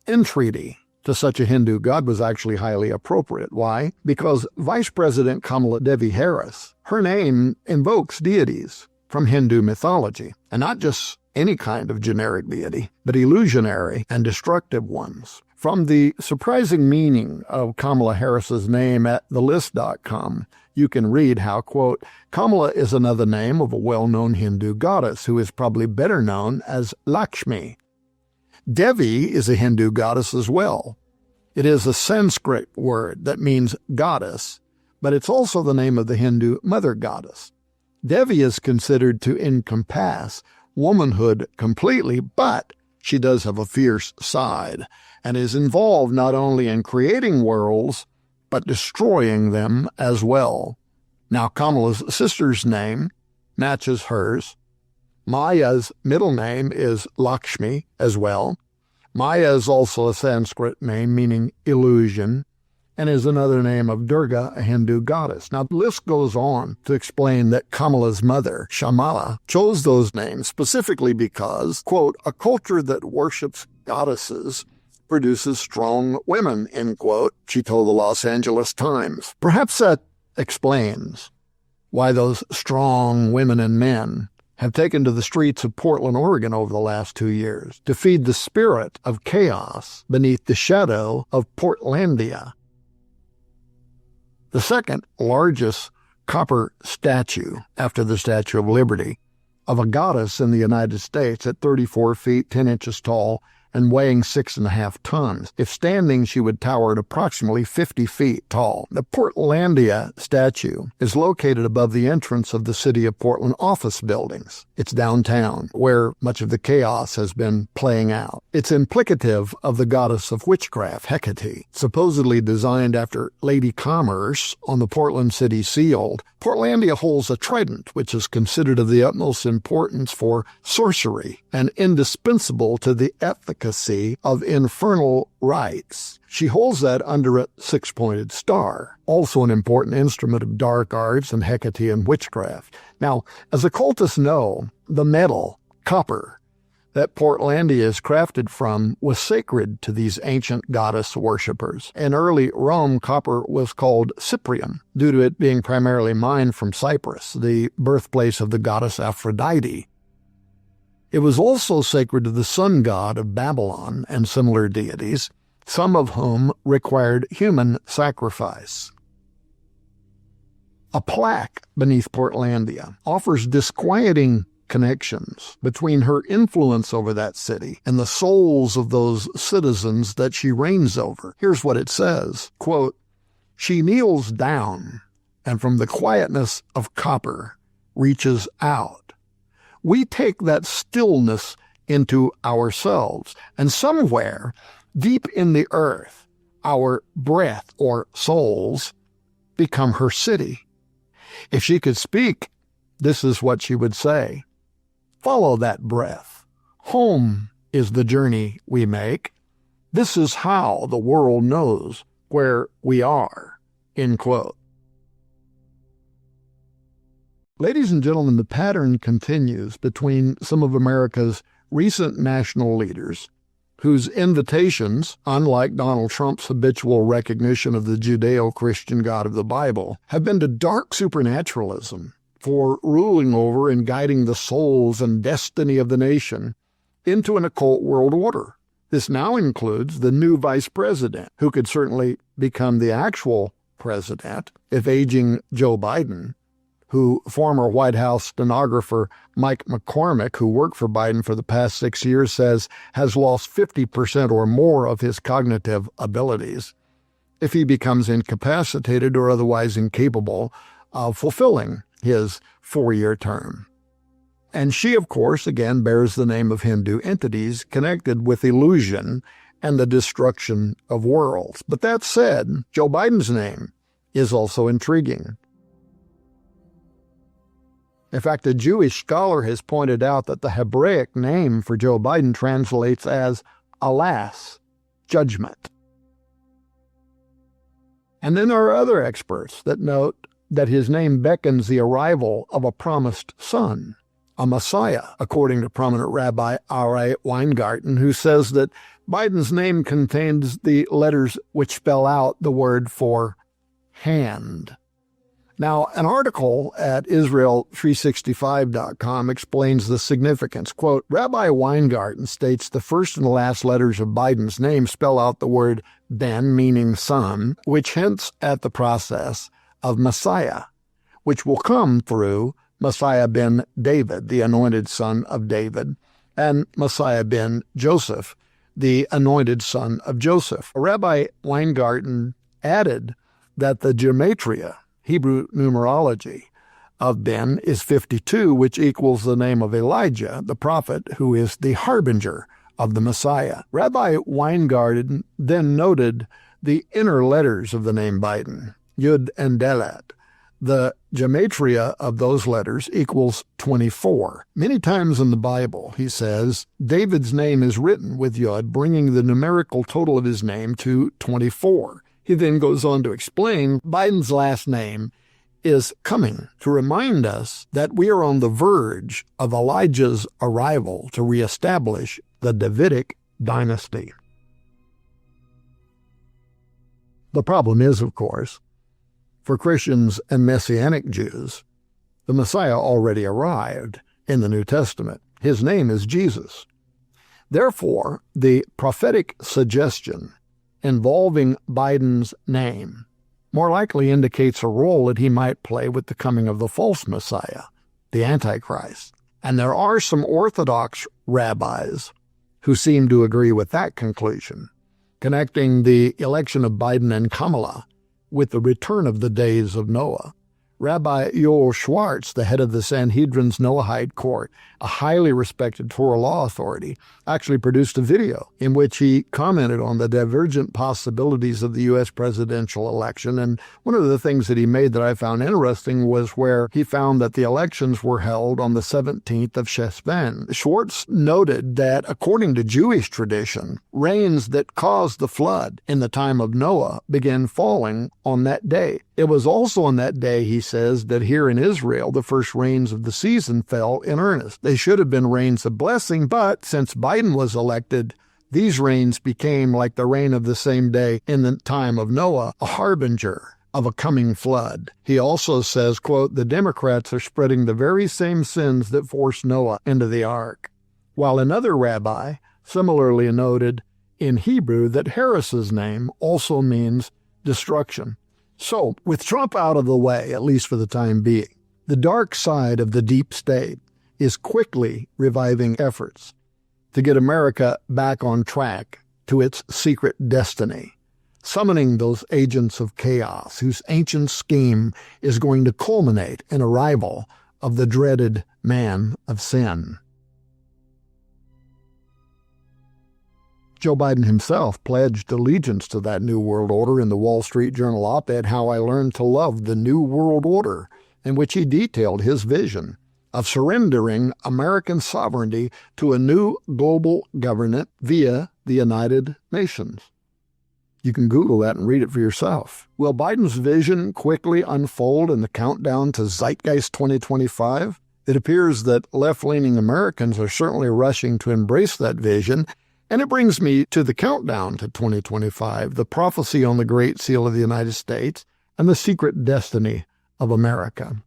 S1: entreaty to such a Hindu god was actually highly appropriate. Why? Because Vice President Kamala Devi Harris, her name invokes deities from Hindu mythology, and not just any kind of generic deity, but illusionary and destructive ones. From the surprising meaning of Kamala Harris's name at thelist.com, you can read how, quote, Kamala is another name of a well-known Hindu goddess who is probably better known as Lakshmi. Devi is a Hindu goddess as well. It is a Sanskrit word that means goddess, but it's also the name of the Hindu mother goddess. Devi is considered to encompass womanhood completely, but she does have a fierce side and is involved not only in creating worlds, but destroying them as well. Now, Kamala's sister's name matches hers. Maya's middle name is Lakshmi as well. Maya is also a Sanskrit name meaning illusion and is another name of Durga, a Hindu goddess. Now, the list goes on to explain that Kamala's mother, Shamala, chose those names specifically because, quote, a culture that worships goddesses produces strong women, end quote, she told the Los Angeles Times. Perhaps that explains why those strong women and men have taken to the streets of Portland, Oregon over the last 2 years to feed the spirit of chaos beneath the shadow of Portlandia. The second largest copper statue after the Statue of Liberty of a goddess in the United States at 34 feet, 10 inches tall, and weighing 6.5 tons. If standing, she would tower at approximately 50 feet tall. The Portlandia statue is located above the entrance of the City of Portland office buildings. It's downtown, where much of the chaos has been playing out. It's implicative of the goddess of witchcraft, Hecate, supposedly designed after Lady Commerce on the Portland City Shield. Portlandia holds a trident, which is considered of the utmost importance for sorcery and indispensable to the efficacy of infernal rites. She holds that under a six-pointed star, also an important instrument of dark arts and Hecatean witchcraft. Now, as occultists know, the metal, copper, that Portlandia is crafted from was sacred to these ancient goddess worshippers. In early Rome, copper was called Cyprian, due to it being primarily mined from Cyprus, the birthplace of the goddess Aphrodite. It was also sacred to the sun god of Babylon and similar deities, some of whom required human sacrifice. A plaque beneath Portlandia offers disquieting connections between her influence over that city and the souls of those citizens that she reigns over. Here's what it says, quote, she kneels down and from the quietness of copper reaches out. We take that stillness into ourselves, and somewhere deep in the earth, our breath or souls become her city. If she could speak, this is what she would say. Follow that breath. Home is the journey we make. This is how the world knows where we are, end quote. Ladies and gentlemen, the pattern continues between some of America's recent national leaders whose invitations, unlike Donald Trump's habitual recognition of the Judeo-Christian God of the Bible, have been to dark supernaturalism for ruling over and guiding the souls and destiny of the nation into an occult world order. This now includes the new vice president, who could certainly become the actual president if aging Joe Biden, who former White House stenographer Mike McCormick, who worked for Biden for the past 6 years, says has lost 50% or more of his cognitive abilities if he becomes incapacitated or otherwise incapable of fulfilling his 4-year term. And she, of course, again bears the name of Hindu entities connected with illusion and the destruction of worlds. But that said, Joe Biden's name is also intriguing. In fact, a Jewish scholar has pointed out that the Hebraic name for Joe Biden translates as, alas, judgment. And then there are other experts that note that his name beckons the arrival of a promised son, a Messiah, according to prominent Rabbi R.A. Weingarten, who says that Biden's name contains the letters which spell out the word for hand. Now, an article at Israel365.com explains the significance. Quote, Rabbi Weingarten states the first and last letters of Biden's name spell out the word ben, meaning son, which hints at the process of Messiah, which will come through Messiah ben David, the anointed son of David, and Messiah ben Joseph, the anointed son of Joseph. Rabbi Weingarten added that the gematria, Hebrew numerology, of Ben is 52, which equals the name of Elijah, the prophet, who is the harbinger of the Messiah. Rabbi Weingarten then noted the inner letters of the name Biden, Yud and Dalet. The gematria of those letters equals 24. Many times in the Bible, he says, David's name is written with Yud, bringing the numerical total of his name to 24. He then goes on to explain Biden's last name is coming to remind us that we are on the verge of Elijah's arrival to reestablish the Davidic dynasty. The problem is, of course, for Christians and Messianic Jews, the Messiah already arrived in the New Testament. His name is Jesus. Therefore, the prophetic suggestion involving Biden's name more likely indicates a role that he might play with the coming of the false Messiah, the Antichrist. And there are some Orthodox rabbis who seem to agree with that conclusion, connecting the election of Biden and Kamala with the return of the days of Noah. Rabbi Yoel Schwartz, the head of the Sanhedrin's Noahide court, a highly respected Torah law authority, actually produced a video in which he commented on the divergent possibilities of the U.S. presidential election. And one of the things that he made that I found interesting was where he found that the elections were held on the 17th of Shesvan. Schwartz noted that, according to Jewish tradition, rains that caused the flood in the time of Noah began falling on that day. It was also on that day, he says, that here in Israel, the first rains of the season fell in earnest. They should have been rains of blessing, but since Biden was elected, these rains became like the rain of the same day in the time of Noah, a harbinger of a coming flood. He also says, quote, the Democrats are spreading the very same sins that forced Noah into the ark. While another rabbi similarly noted in Hebrew that Harris's name also means destruction. So, with Trump out of the way, at least for the time being, the dark side of the deep state is quickly reviving efforts to get America back on track to its secret destiny, summoning those agents of chaos whose ancient scheme is going to culminate in arrival of the dreaded man of sin. Joe Biden himself pledged allegiance to that New World Order in the Wall Street Journal op-ed, How I Learned to Love the New World Order, in which he detailed his vision of surrendering American sovereignty to a new global government via the United Nations. You can Google that and read it for yourself. Will Biden's vision quickly unfold in the countdown to Zeitgeist 2025? It appears that left-leaning Americans are certainly rushing to embrace that vision, And it brings me to the countdown to 2025, the prophecy on the Great Seal of the United States and the secret destiny of America.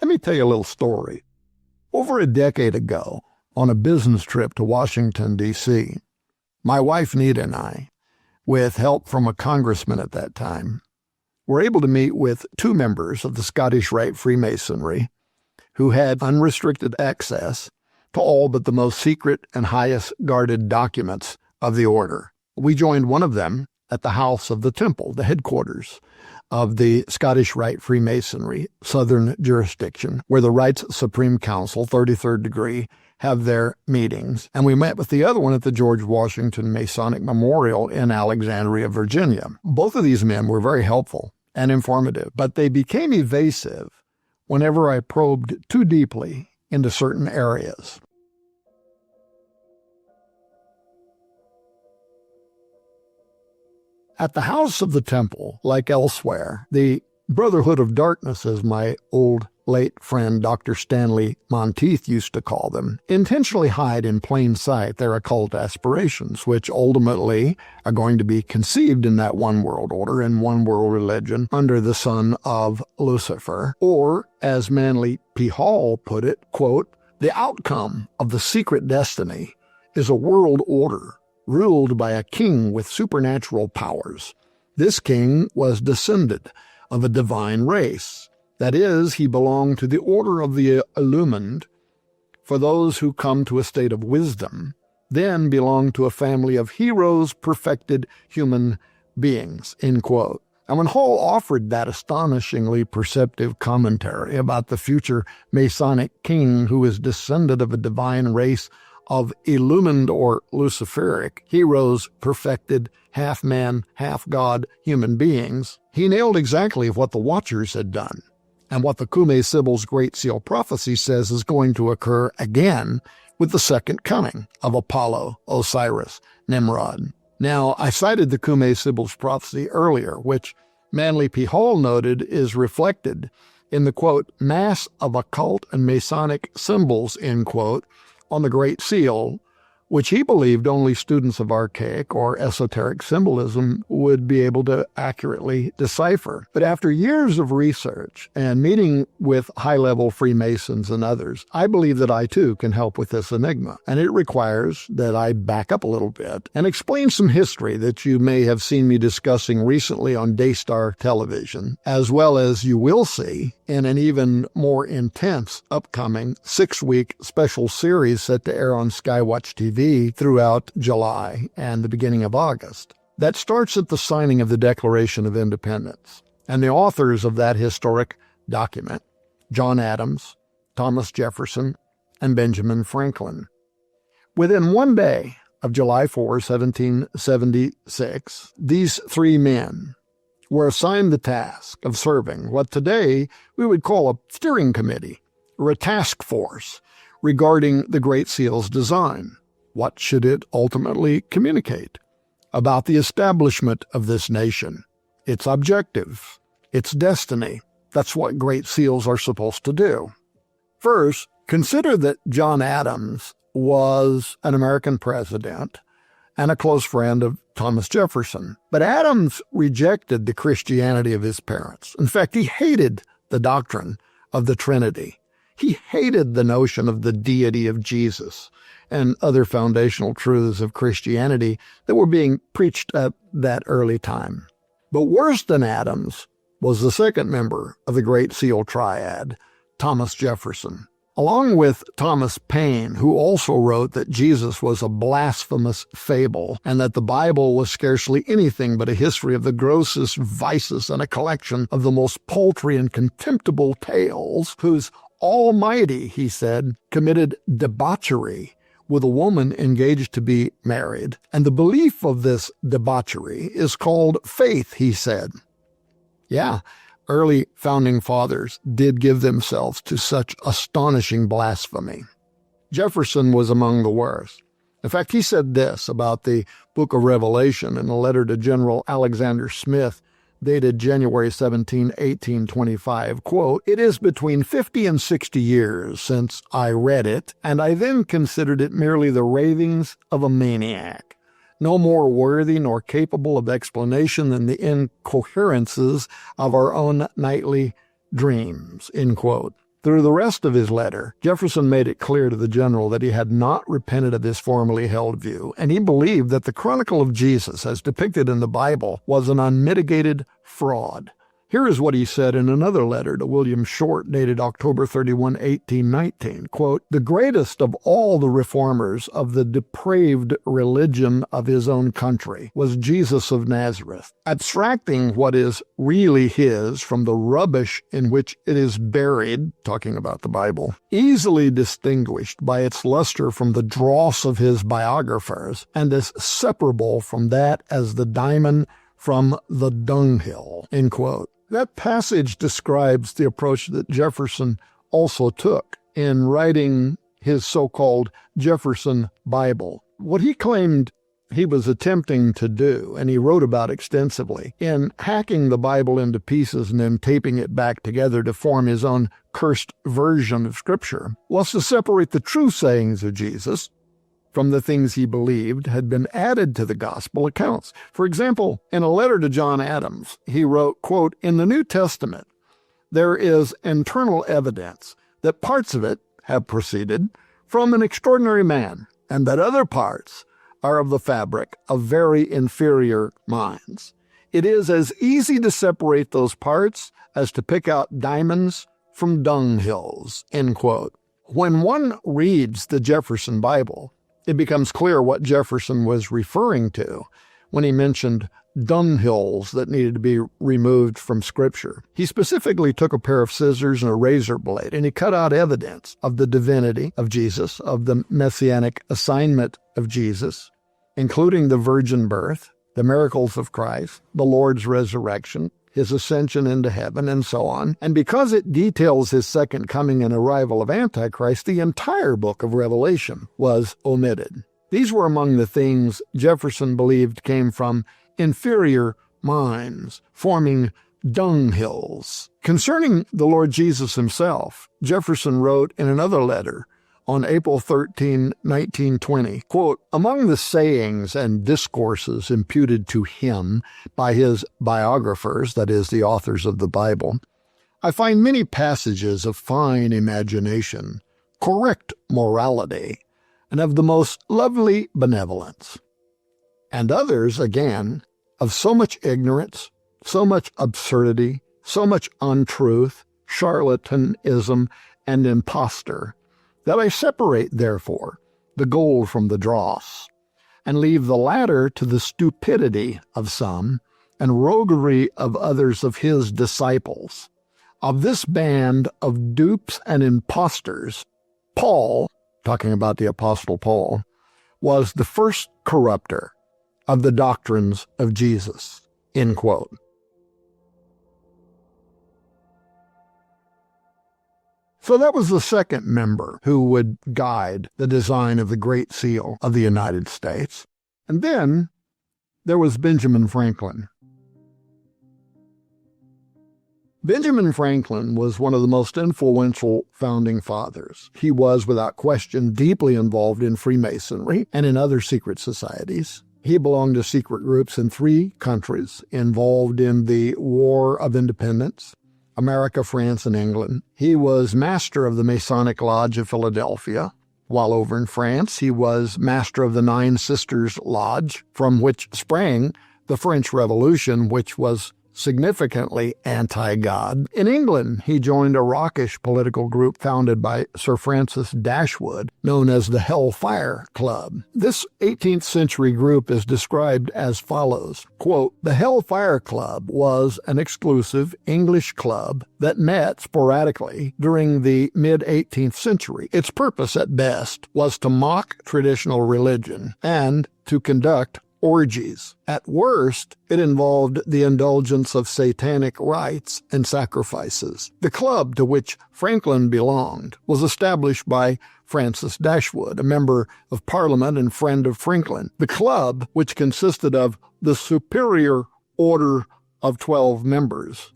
S1: Let me tell you a little story. Over a decade ago, on a business trip to Washington, D.C., my wife Nita and I, with help from a congressman at that time, were able to meet with two members of the Scottish Rite Freemasonry who had unrestricted access to all but the most secret and highest guarded documents of the order. We joined one of them at the House of the Temple, the headquarters of the Scottish Rite Freemasonry Southern Jurisdiction, where the Rite's Supreme Council, 33rd degree, have their meetings. And we met with the other one at the George Washington Masonic Memorial in Alexandria, Virginia. Both of these men were very helpful and informative, but they became evasive whenever I probed too deeply into certain areas. At the House of the Temple, like elsewhere, the Brotherhood of Darkness, as my old late friend Dr. Stanley Monteith used to call them, intentionally hide in plain sight their occult aspirations, which ultimately are going to be conceived in that one world order and one world religion under the son of Lucifer, or, as Manly P. Hall put it, quote, "The outcome of the secret destiny is a world order ruled by a king with supernatural powers. This king was descended of a divine race. That is, he belonged to the order of the illumined. For those who come to a state of wisdom, then belong to a family of heroes, perfected human beings," end quote. And when Hall offered that astonishingly perceptive commentary about the future Masonic king who is descended of a divine race of illumined or Luciferic heroes, perfected, half-man, half-god human beings, he nailed exactly what the Watchers had done, and what the Cumae Sibyl's Great Seal prophecy says is going to occur again with the second coming of Apollo, Osiris, Nimrod. Now, I cited the Cumae Sibyl's prophecy earlier, which Manly P. Hall noted is reflected in the, quote, "mass of occult and Masonic symbols," end quote, on the Great Seal, which he believed only students of archaic or esoteric symbolism would be able to accurately decipher. But after years of research and meeting with high-level Freemasons and others, I believe that I too can help with this enigma. And it requires that I back up a little bit and explain some history that you may have seen me discussing recently on Daystar television, as well as you will see in an even more intense upcoming 6-week special series set to air on Skywatch TV throughout July and the beginning of August. That starts at the signing of the Declaration of Independence. And the authors of that historic document, John Adams, Thomas Jefferson, and Benjamin Franklin. Within one day of July 4, 1776, these three men were assigned the task of serving what today we would call a steering committee or a task force regarding the Great Seal's design. What should it ultimately communicate about the establishment of this nation, its objective, its destiny? That's what Great Seals are supposed to do. First, consider that John Adams was an American president and a close friend of Thomas Jefferson. But Adams rejected the Christianity of his parents. In fact, he hated the doctrine of the Trinity. He hated the notion of the deity of Jesus and other foundational truths of Christianity that were being preached at that early time. But worse than Adams was the second member of the Great Seal Triad, Thomas Jefferson. Along with Thomas Paine, who also wrote that Jesus was a blasphemous fable and that the Bible was scarcely anything but a history of the grossest vices and a collection of the most paltry and contemptible tales, whose Almighty, he said, committed debauchery with a woman engaged to be married. And the belief of this debauchery is called faith, he said. Yeah, early founding fathers did give themselves to such astonishing blasphemy. Jefferson was among the worst. In fact, he said this about the book of Revelation in a letter to General Alexander Smith dated January 17, 1825, quote, "It is between 50 and 60 years since I read it, and I then considered it merely the ravings of a maniac, no more worthy nor capable of explanation than the incoherences of our own nightly dreams," end quote. Through the rest of his letter, Jefferson made it clear to the general that he had not repented of his formerly held view, and he believed that the chronicle of Jesus, as depicted in the Bible, was an unmitigated fraud. Here is what he said in another letter to William Short, dated October 31, 1819, quote, "The greatest of all the reformers of the depraved religion of his own country was Jesus of Nazareth, abstracting what is really his from the rubbish in which it is buried," talking about the Bible, "easily distinguished by its luster from the dross of his biographers, and as separable from that as the diamond from the dunghill," end quote. That passage describes the approach that Jefferson also took in writing his so-called Jefferson Bible. What he claimed he was attempting to do, and he wrote about extensively, in hacking the Bible into pieces and then taping it back together to form his own cursed version of Scripture, was to separate the true sayings of Jesus from the things he believed had been added to the gospel accounts. For example, in a letter to John Adams, he wrote, quote, "In the New Testament, there is internal evidence that parts of it have proceeded from an extraordinary man, and that other parts are of the fabric of very inferior minds. It is as easy to separate those parts as to pick out diamonds from dunghills," end quote. When one reads the Jefferson Bible, it becomes clear what Jefferson was referring to when he mentioned dunghills that needed to be removed from Scripture. He specifically took a pair of scissors and a razor blade, and he cut out evidence of the divinity of Jesus, of the messianic assignment of Jesus, including the virgin birth, the miracles of Christ, the Lord's resurrection, his ascension into heaven, and so on. And because it details his second coming and arrival of Antichrist, the entire book of Revelation was omitted. These were among the things Jefferson believed came from inferior minds, forming dunghills. Concerning the Lord Jesus himself, Jefferson wrote in another letter on April 13, 1920, quote, "Among the sayings and discourses imputed to him by his biographers," that is, the authors of the Bible, "I find many passages of fine imagination, correct morality, and of the most lovely benevolence, and others, again, of so much ignorance, so much absurdity, so much untruth, charlatanism, and imposture, that I separate, therefore, the gold from the dross, and leave the latter to the stupidity of some, and roguery of others of his disciples. Of this band of dupes and impostors, Paul," talking about the Apostle Paul, "was the first corrupter of the doctrines of Jesus," end quote. So that was the second member who would guide the design of the Great Seal of the United States. And then there was Benjamin Franklin. Benjamin Franklin was one of the most influential founding fathers. He was, without question, deeply involved in Freemasonry and in other secret societies. He belonged to secret groups in 3 countries involved in the War of Independence: America, France, and England. He was master of the Masonic Lodge of Philadelphia. While over in France, he was master of the Nine Sisters Lodge, from which sprang the French Revolution, which was significantly anti-God. In England, he joined a rockish political group founded by Sir Francis Dashwood, known as the Hellfire Club. This 18th century group is described as follows, quote, "The Hellfire Club was an exclusive English club that met sporadically during the mid-18th century. Its purpose, at best, was to mock traditional religion and to conduct orgies. At worst, it involved the indulgence of satanic rites and sacrifices. The club to which Franklin belonged was established by Francis Dashwood, a member of Parliament and friend of Franklin. The club, which consisted of the Superior Order of 12 members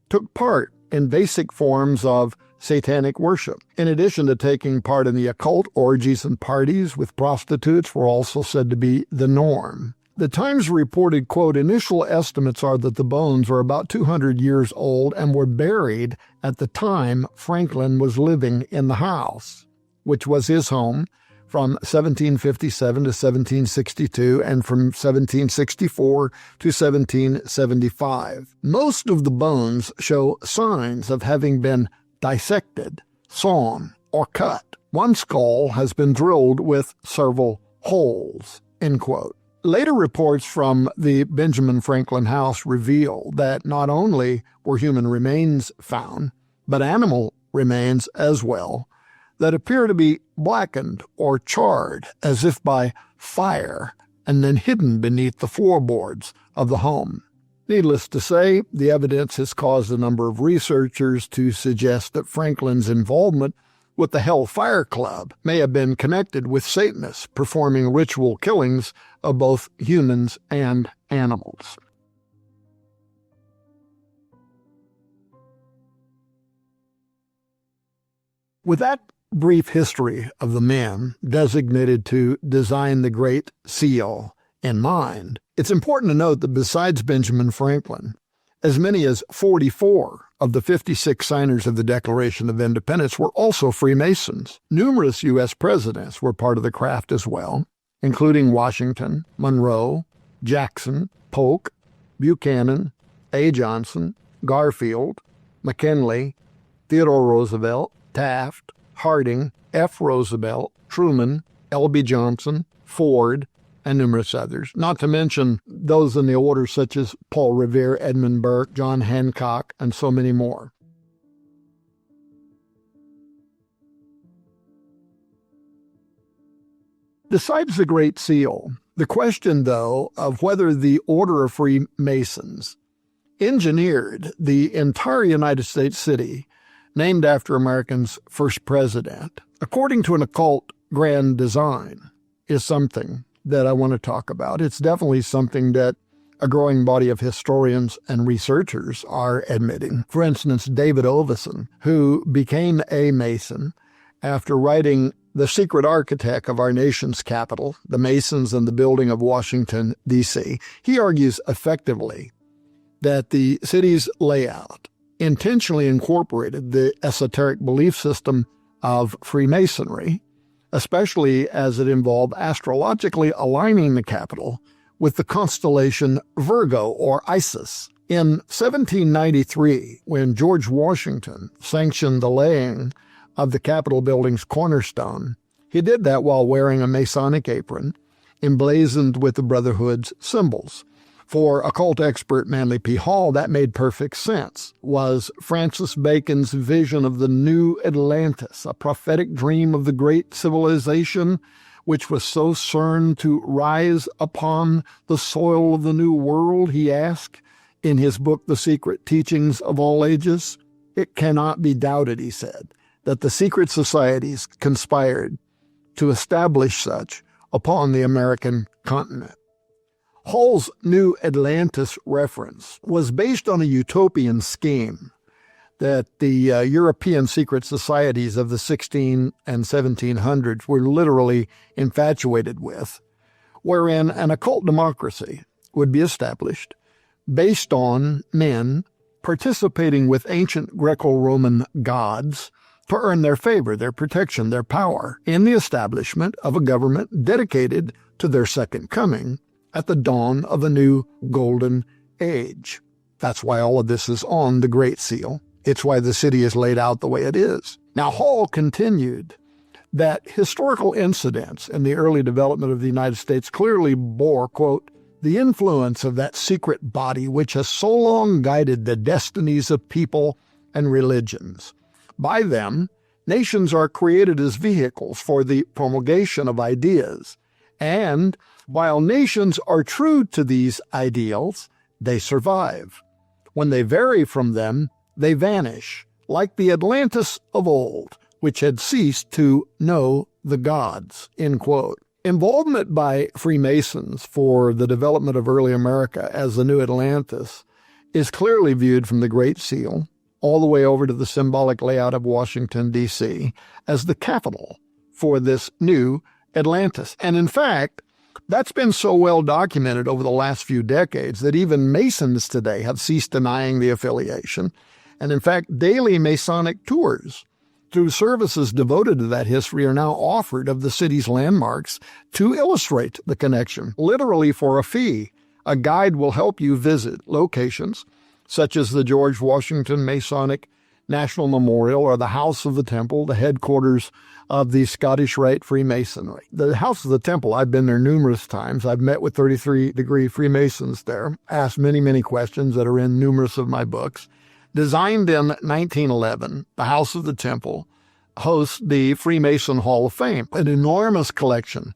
S1: took part in basic forms of satanic worship. In addition to taking part in the occult, orgies and parties with prostitutes were also said to be the norm. The Times reported, quote, initial estimates are that the bones are about 200 years old and were buried at the time Franklin was living in the house, which was his home from 1757 to 1762 and from 1764 to 1775. Most of the bones show signs of having been dissected, sawn, or cut. One skull has been drilled with several holes, end quote. Later reports from the Benjamin Franklin house reveal that not only were human remains found, but animal remains as well, that appear to be blackened or charred as if by fire and then hidden beneath the floorboards of the home. Needless to say, the evidence has caused a number of researchers to suggest that Franklin's involvement with the Hellfire Club may have been connected with Satanists performing ritual killings of both humans and animals. With that brief history of the men designated to design the Great Seal in mind, it's important to note that besides Benjamin Franklin, as many as 44 of the 56 signers of the Declaration of Independence were also Freemasons. Numerous U.S. presidents were part of the craft as well, including Washington, Monroe, Jackson, Polk, Buchanan, A. Johnson, Garfield, McKinley, Theodore Roosevelt, Taft, Harding, F. Roosevelt, Truman, L.B. Johnson, Ford, and numerous others, not to mention those in the order such as Paul Revere, Edmund Burke, John Hancock, and so many more. Besides the Great Seal, the question, though, of whether the Order of Freemasons engineered the entire United States city named after America's first president, according to an occult grand design, is something that I want to talk about. It's definitely something that a growing body of historians and researchers are admitting. For instance, David Ovison, who became a Mason after writing The Secret Architect of Our Nation's Capital, The Masons and the Building of Washington, D.C., he argues effectively that the city's layout intentionally incorporated the esoteric belief system of Freemasonry, especially as it involved astrologically aligning the capital with the constellation Virgo or Isis. In 1793, when George Washington sanctioned the laying of the Capitol building's cornerstone, he did that while wearing a Masonic apron emblazoned with the Brotherhood's symbols. For occult expert Manly P. Hall, that made perfect sense. Was Francis Bacon's vision of the new Atlantis, a prophetic dream of the great civilization which was so certain to rise upon the soil of the New World, he asked in his book, The Secret Teachings of All Ages? It cannot be doubted, he said, that the secret societies conspired to establish such upon the American continent. Hall's New Atlantis reference was based on a utopian scheme that the European secret societies of the 16 and 1700s were literally infatuated with, wherein an occult democracy would be established based on men participating with ancient Greco-Roman gods to earn their favor, their protection, their power in the establishment of a government dedicated to their second coming at the dawn of a new golden age. That's why all of this is on the Great Seal. It's why the city is laid out the way it is. Now, Hall continued that historical incidents in the early development of the United States clearly bore, quote, the influence of that secret body which has so long guided the destinies of people and religions. By them, nations are created as vehicles for the promulgation of ideas, and while nations are true to these ideals, they survive. When they vary from them, they vanish, like the Atlantis of old, which had ceased to know the gods, end quote. Involvement by Freemasons for the development of early America as the New Atlantis is clearly viewed from the Great Seal all the way over to the symbolic layout of Washington, D.C., as the capital for this new Atlantis. And in fact, that's been so well documented over the last few decades that even Masons today have ceased denying the affiliation. And in fact, daily Masonic tours through services devoted to that history are now offered of the city's landmarks to illustrate the connection, literally for a fee. A guide will help you visit locations such as the George Washington Masonic National Memorial or the House of the Temple, the headquarters of the Scottish Rite Freemasonry. The House of the Temple, I've been there numerous times. I've met with 33-degree Freemasons there, asked many, many questions that are in numerous of my books. Designed in 1911, the House of the Temple hosts the Freemason Hall of Fame, an enormous collection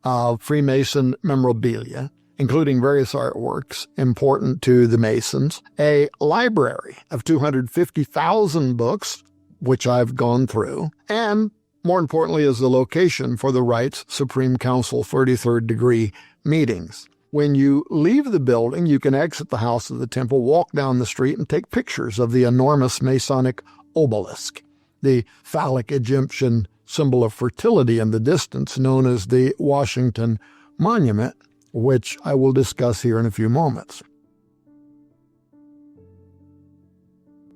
S1: of Freemason memorabilia, including various artworks important to the Masons, a library of 250,000 books, which I've gone through, and more importantly is the location for the Rite's Supreme Council 33rd degree meetings. When you leave the building, you can exit the House of the Temple, walk down the street, and take pictures of the enormous Masonic obelisk, the phallic Egyptian symbol of fertility in the distance known as the Washington Monument, which I will discuss here in a few moments.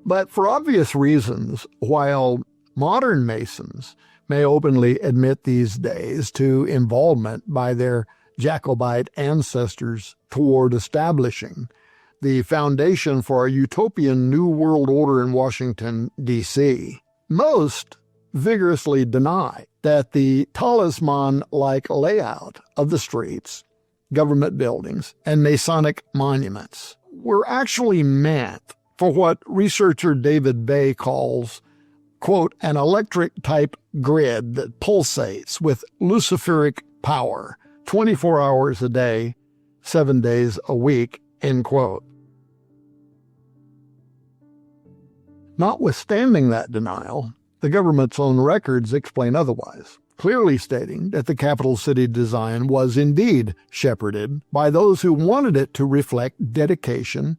S1: But for obvious reasons, while modern Masons may openly admit these days to involvement by their Jacobite ancestors toward establishing the foundation for a utopian New World Order in Washington, D.C., most vigorously deny that the talisman-like layout of the streets, government buildings, and Masonic monuments were actually meant for what researcher David Bay calls, quote, an electric-type grid that pulsates with luciferic power 24 hours a day, 7 days a week, end quote. Notwithstanding that denial, the government's own records explain otherwise, clearly stating that the capital city design was indeed shepherded by those who wanted it to reflect dedication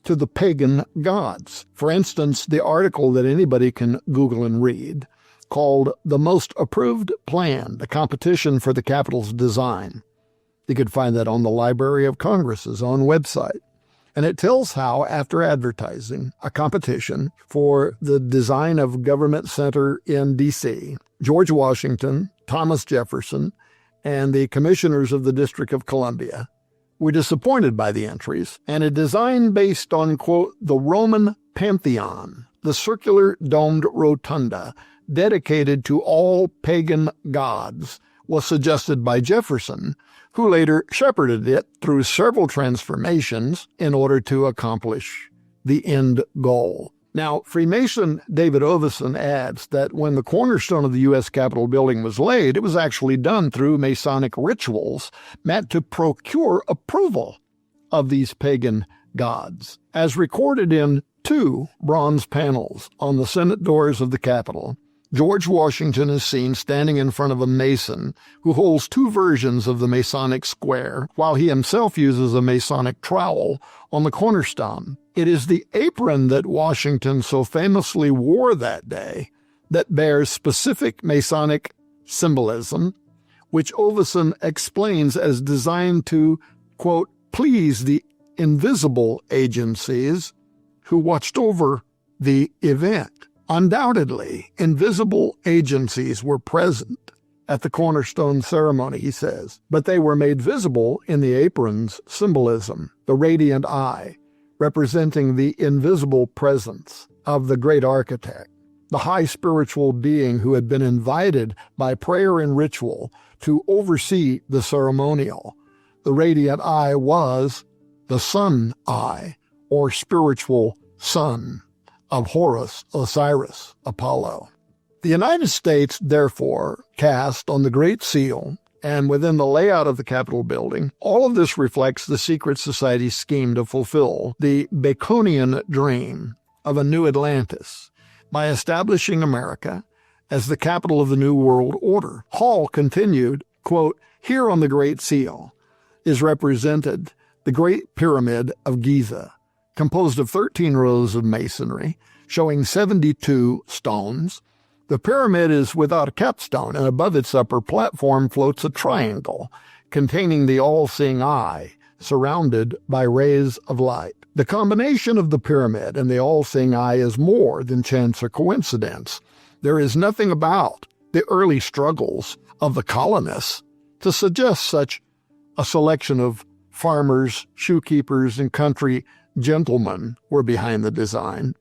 S1: to the pagan gods. For instance, the article that anybody can Google and read, called The Most Approved Plan, the competition for the capital's design. You could find that on the Library of Congress's own website. And it tells how, after advertising a competition for the design of government center in D.C., George Washington, Thomas Jefferson, and the commissioners of the District of Columbia were disappointed by the entries, and a design based on, quote, the Roman Pantheon, the circular domed rotunda dedicated to all pagan gods, was suggested by Jefferson, who later shepherded it through several transformations in order to accomplish the end goal. Now, Freemason David Ovison adds that when the cornerstone of the U.S. Capitol building was laid, it was actually done through Masonic rituals meant to procure approval of these pagan gods. As recorded in 2 bronze panels on the Senate doors of the Capitol, George Washington is seen standing in front of a Mason who holds 2 versions of the Masonic square, while he himself uses a Masonic trowel on the cornerstone. It is the apron that Washington so famously wore that day that bears specific Masonic symbolism, which Ovison explains as designed to, quote, please the invisible agencies who watched over the event. Undoubtedly, invisible agencies were present at the cornerstone ceremony, he says, but they were made visible in the apron's symbolism, the radiant eye, representing the invisible presence of the great architect, the high spiritual being who had been invited by prayer and ritual to oversee the ceremonial. The radiant eye was the sun eye, or spiritual sun, of Horus, Osiris, Apollo. The United States, therefore, cast on the Great Seal and within the layout of the Capitol building, all of this reflects the secret society's scheme to fulfill the Baconian dream of a new Atlantis by establishing America as the capital of the New World Order. Hall continued, quote, here on the Great Seal is represented the Great Pyramid of Giza, composed of 13 rows of masonry, showing 72 stones. The pyramid is without a capstone, and above its upper platform floats a triangle containing the all-seeing eye, surrounded by rays of light. The combination of the pyramid and the all-seeing eye is more than chance or coincidence. There is nothing about the early struggles of the colonists to suggest such a selection of farmers, shoekeepers, and country gentlemen were behind the design.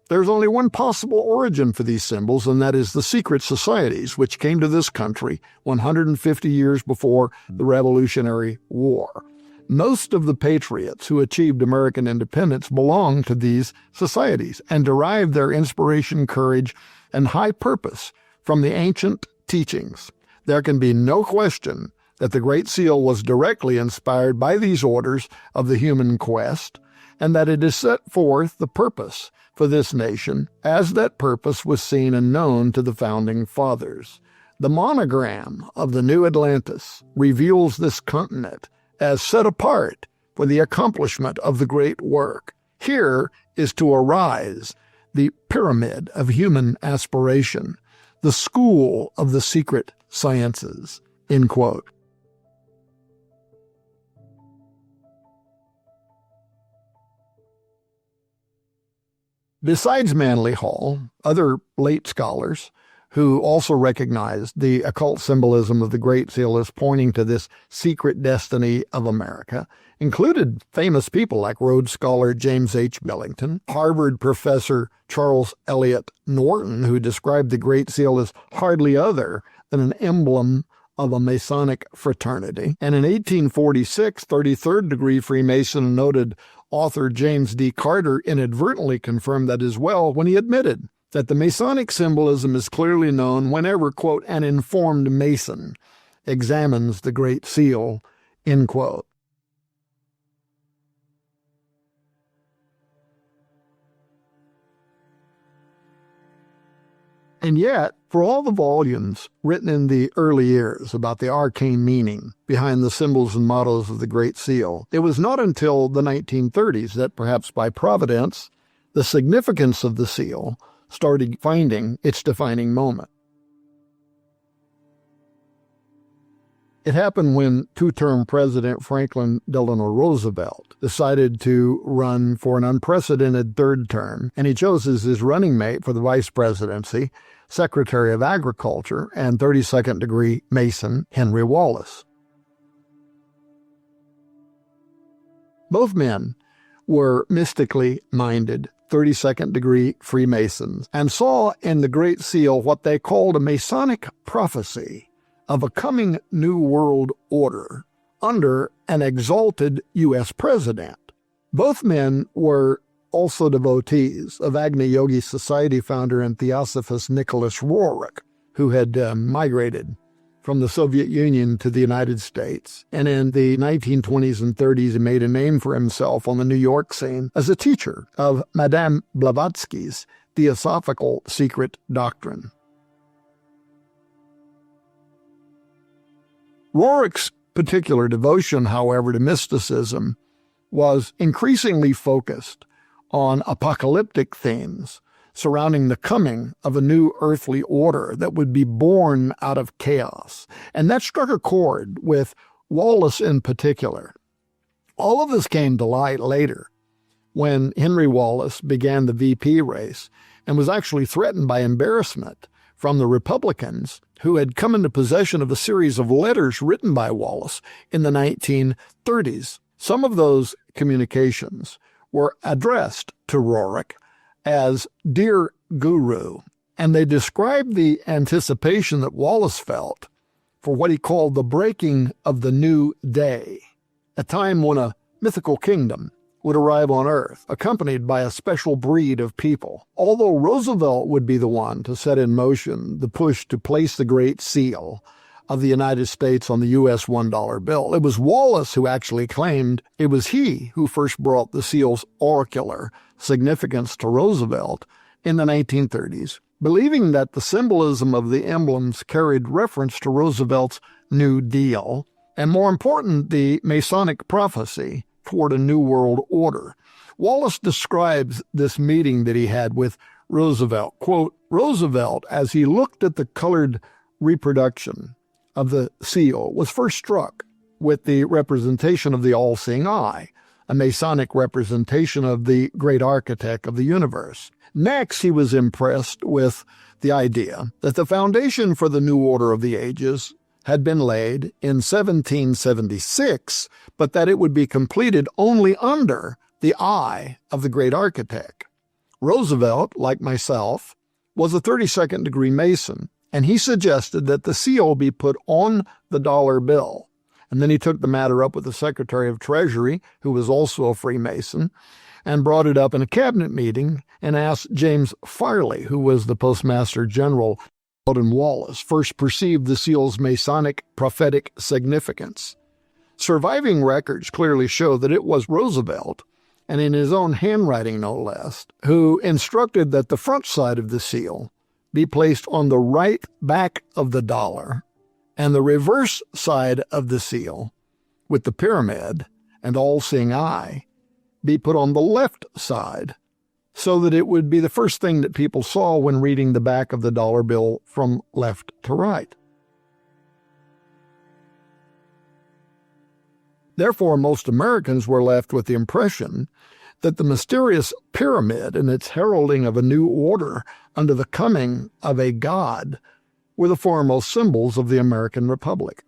S1: There's only one possible origin for these symbols, and that is the secret societies which came to this country 150 years before the Revolutionary War. Most of the patriots who achieved American independence belonged to these societies and derived their inspiration, courage, and high purpose from the ancient teachings. There can be no question that the Great Seal was directly inspired by these orders of the human quest, and that it has set forth the purpose for this nation as that purpose was seen and known to the founding fathers. The monogram of the New Atlantis reveals this continent as set apart for the accomplishment of the great work. Here is to arise the pyramid of human aspiration, the school of the secret sciences, end quote. Besides Manly Hall, other late scholars who also recognized the occult symbolism of the Great Seal as pointing to this secret destiny of America included famous people like Rhodes Scholar James H. Billington, Harvard professor Charles Eliot Norton, who described the Great Seal as hardly other than an emblem of a Masonic fraternity. And in 1846, 33rd degree Freemason and noted author James D. Carter inadvertently confirmed that as well when he admitted that the Masonic symbolism is clearly known whenever, quote, an informed Mason examines the Great Seal, end quote. And yet, for all the volumes written in the early years about the arcane meaning behind the symbols and mottos of the Great Seal, it was not until the 1930s that, perhaps by providence, the significance of the seal started finding its defining moment. It happened when two-term President Franklin Delano Roosevelt decided to run for an unprecedented third term, and he chose as his running mate for the vice presidency Secretary of Agriculture and 32nd degree Mason Henry Wallace. Both men were mystically minded 32nd degree Freemasons and saw in the Great Seal what they called a Masonic prophecy of a coming New World Order under an exalted U.S. president. Both men were also devotees of Agni Yogi Society founder and Theosophist Nicholas Roerich, who had migrated from the Soviet Union to the United States. And in the 1920s and 30s, he made a name for himself on the New York scene as a teacher of Madame Blavatsky's Theosophical Secret Doctrine. Roerich's particular devotion, however, to mysticism was increasingly focused on apocalyptic themes surrounding the coming of a new earthly order that would be born out of chaos. And that struck a chord with Wallace in particular. All of this came to light later when Henry Wallace began the VP race and was actually threatened by embarrassment from the Republicans who had come into possession of a series of letters written by Wallace in the 1930s. Some of those communications were addressed to Roerich as Dear Guru, and they described the anticipation that Wallace felt for what he called the breaking of the new day, a time when a mythical kingdom would arrive on Earth, accompanied by a special breed of people. Although Roosevelt would be the one to set in motion the push to place the Great Seal of the United States on the U.S. $1 bill, it was Wallace who actually claimed it was he who first brought the seal's oracular significance to Roosevelt in the 1930s, believing that the symbolism of the emblems carried reference to Roosevelt's New Deal, and more important, the Masonic prophecy toward a new world order. Wallace describes this meeting that he had with Roosevelt. Quote, Roosevelt, as he looked at the colored reproduction of the seal, was first struck with the representation of the all-seeing eye, a Masonic representation of the great architect of the universe. Next, he was impressed with the idea that the foundation for the new order of the ages had been laid in 1776, but that it would be completed only under the eye of the great architect. Roosevelt, like myself, was a 32nd degree Mason, and he suggested that the seal be put on the dollar bill. And then he took the matter up with the Secretary of Treasury, who was also a Freemason, and brought it up in a cabinet meeting and asked James Farley, who was the Postmaster General, and Wallace first perceived the seal's Masonic prophetic significance. Surviving records clearly show that it was Roosevelt, and in his own handwriting no less, who instructed that the front side of the seal be placed on the right back of the dollar, and the reverse side of the seal, with the pyramid and all-seeing eye, be put on the left side, so that it would be the first thing that people saw when reading the back of the dollar bill from left to right. Therefore, most Americans were left with the impression that the mysterious pyramid and its heralding of a new order under the coming of a god were the foremost symbols of the American Republic.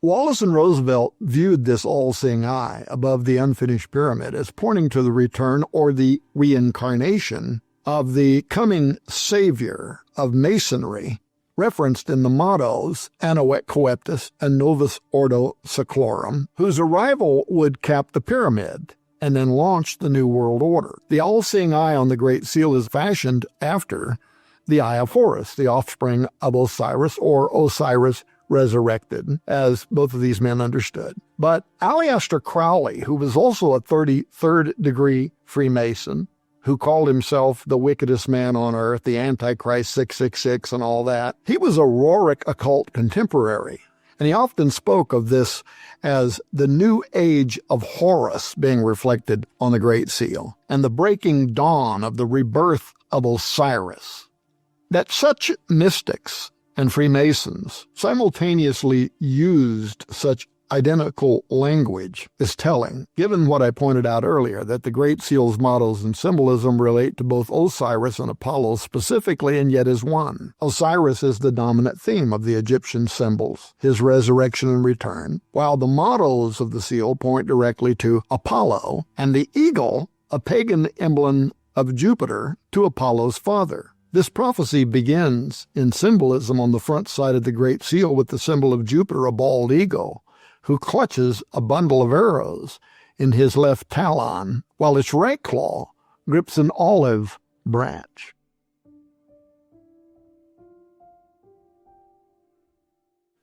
S1: Wallace and Roosevelt viewed this all-seeing eye above the unfinished pyramid as pointing to the return or the reincarnation of the coming savior of Masonry, referenced in the mottos Anavet Coeptis and Novus Ordo Seclorum, whose arrival would cap the pyramid and then launch the New World Order. The all-seeing eye on the Great Seal is fashioned after the Eye of Horus, the offspring of Osiris, or Osiris resurrected, as both of these men understood. But Aleister Crowley, who was also a 33rd degree Freemason, who called himself the wickedest man on earth, the Antichrist 666 and all that, he was a Roeric occult contemporary. And he often spoke of this as the new age of Horus being reflected on the Great Seal, and the breaking dawn of the rebirth of Osiris. That such mystics and Freemasons simultaneously used such identical language is telling, given what I pointed out earlier, that the Great Seal's mottos and symbolism relate to both Osiris and Apollo specifically and yet as one. Osiris is the dominant theme of the Egyptian symbols, his resurrection and return, while the mottos of the seal point directly to Apollo, and the eagle, a pagan emblem of Jupiter, to Apollo's father. This prophecy begins in symbolism on the front side of the Great Seal with the symbol of Jupiter, a bald eagle, who clutches a bundle of arrows in his left talon, while its right claw grips an olive branch.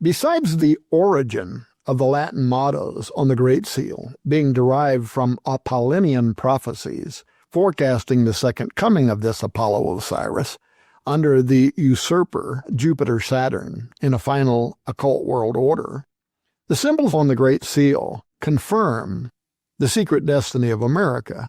S1: Besides the origin of the Latin mottos on the Great Seal being derived from Apollonian prophecies, forecasting the second coming of this Apollo Osiris under the usurper Jupiter-Saturn in a final occult world order, the symbols on the Great Seal confirm the secret destiny of America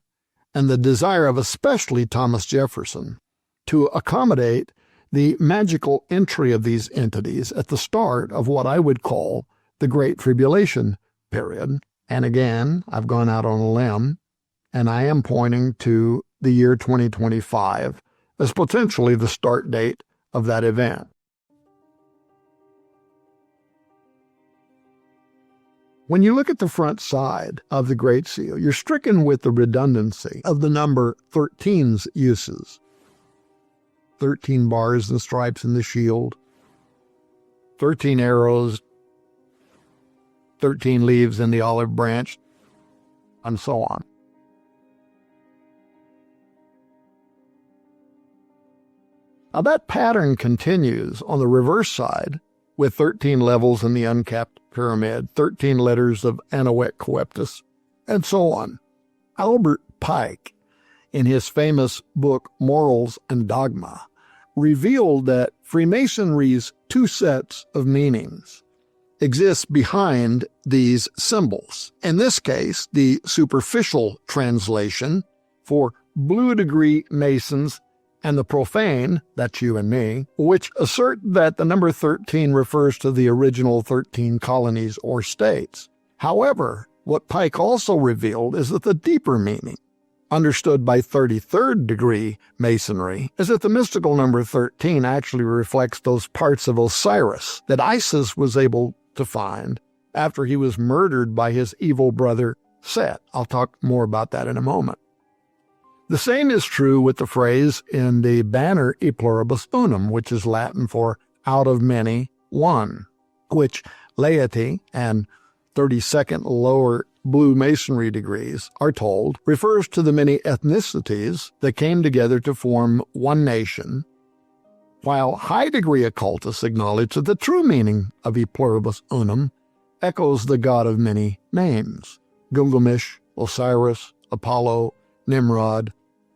S1: and the desire of especially Thomas Jefferson to accommodate the magical entry of these entities at the start of what I would call the Great Tribulation period. And again, I've gone out on a limb, and I am pointing to the year 2025 as potentially the start date of that event. When you look at the front side of the Great Seal, you're stricken with the redundancy of the number 13's uses. 13 bars and stripes in the shield, 13 arrows, 13 leaves in the olive branch, and so on. Now that pattern continues on the reverse side with 13 levels in the uncapped pyramid, 13 letters of Anavet Coeptis, and so on. Albert Pike, in his famous book Morals and Dogma, revealed that Freemasonry's two sets of meanings exist behind these symbols. In this case, the superficial translation, for blue degree Masons and the profane, that's you and me, which assert that the number 13 refers to the original 13 colonies or states. However, what Pike also revealed is that the deeper meaning, understood by 33rd degree Masonry, is that the mystical number 13 actually reflects those parts of Osiris that Isis was able to find after he was murdered by his evil brother Set. I'll talk more about that in a moment. The same is true with the phrase in the banner E pluribus unum, which is Latin for out of many, one, which laity and 32nd lower blue masonry degrees are told refers to the many ethnicities that came together to form one nation, while high degree occultists acknowledge that the true meaning of E pluribus unum echoes the God of many names, Gilgamesh, Osiris, Apollo, Nimrod,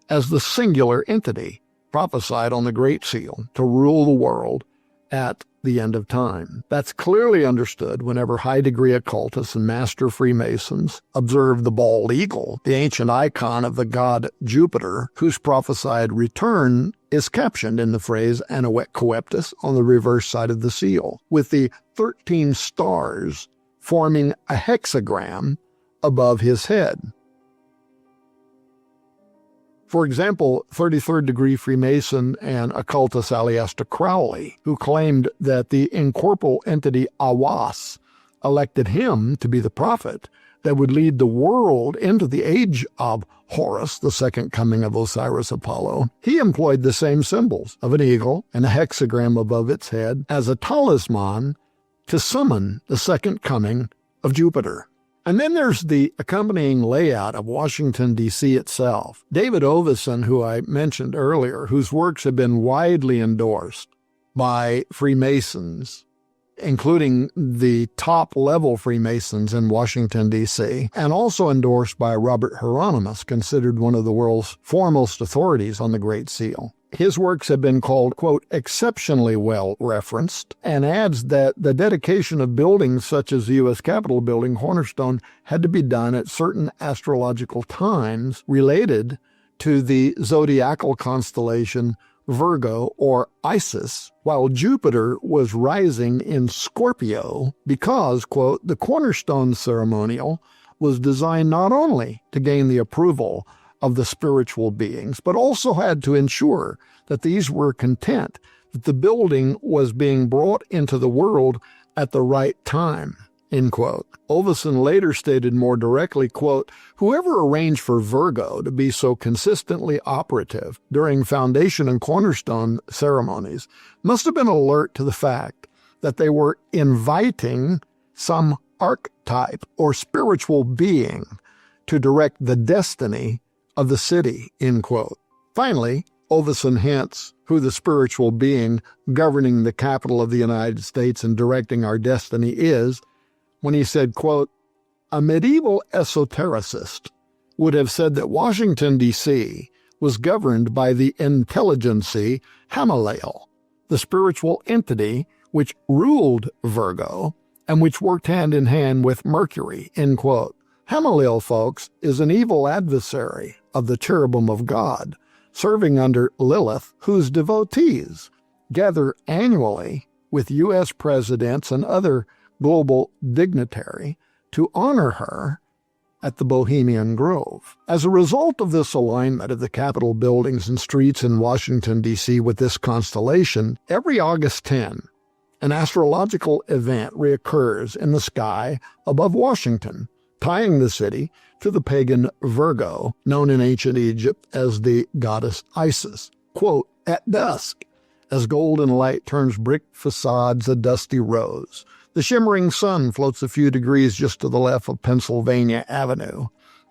S1: as the singular entity prophesied on the Great Seal to rule the world at the end of time. That's clearly understood whenever high-degree occultists and master Freemasons observe the bald eagle, the ancient icon of the god Jupiter, whose prophesied return is captioned in the phrase Anavet Coeptus on the reverse side of the seal, with the 13 stars forming a hexagram above his head. For example, 33rd degree Freemason and occultist Aleister Crowley, who claimed that the incorporeal entity Awas elected him to be the prophet that would lead the world into the age of Horus, the second coming of Osiris Apollo, he employed the same symbols of an eagle and a hexagram above its head as a talisman to summon the second coming of Jupiter. And then there's the accompanying layout of Washington, D.C. itself. David Oveson, who I mentioned earlier, whose works have been widely endorsed by Freemasons, including the top-level Freemasons in Washington, D.C., and also endorsed by Robert Hieronymus, considered one of the world's foremost authorities on the Great Seal. His works have been called, quote, exceptionally well referenced, and adds that the dedication of buildings such as the U.S. Capitol building, Cornerstone, had to be done at certain astrological times related to the zodiacal constellation Virgo or Isis, while Jupiter was rising in Scorpio because, quote, the Cornerstone ceremonial was designed not only to gain the approval of the spiritual beings, but also had to ensure that these were content that the building was being brought into the world at the right time, end quote. Oveson later stated more directly, quote, whoever arranged for Virgo to be so consistently operative during foundation and cornerstone ceremonies must have been alert to the fact that they were inviting some archetype or spiritual being to direct the destiny of the city, end quote. Finally, Oveson hints who the spiritual being governing the capital of the United States and directing our destiny is when he said, quote, a medieval esotericist would have said that Washington, D.C. was governed by the intelligency Hamalel, the spiritual entity which ruled Virgo and which worked hand in hand with Mercury, end quote. Hamalel, folks, is an evil adversary of the cherubim of God, serving under Lilith, whose devotees gather annually with U.S. presidents and other global dignitary to honor her at the Bohemian Grove. As a result of this alignment of the Capitol buildings and streets in Washington, D.C. with this constellation, every August 10, an astrological event reoccurs in the sky above Washington, tying the city to the pagan Virgo, known in ancient Egypt as the goddess Isis. Quote, at dusk, as golden light turns brick facades a dusty rose, the shimmering sun floats a few degrees just to the left of Pennsylvania Avenue,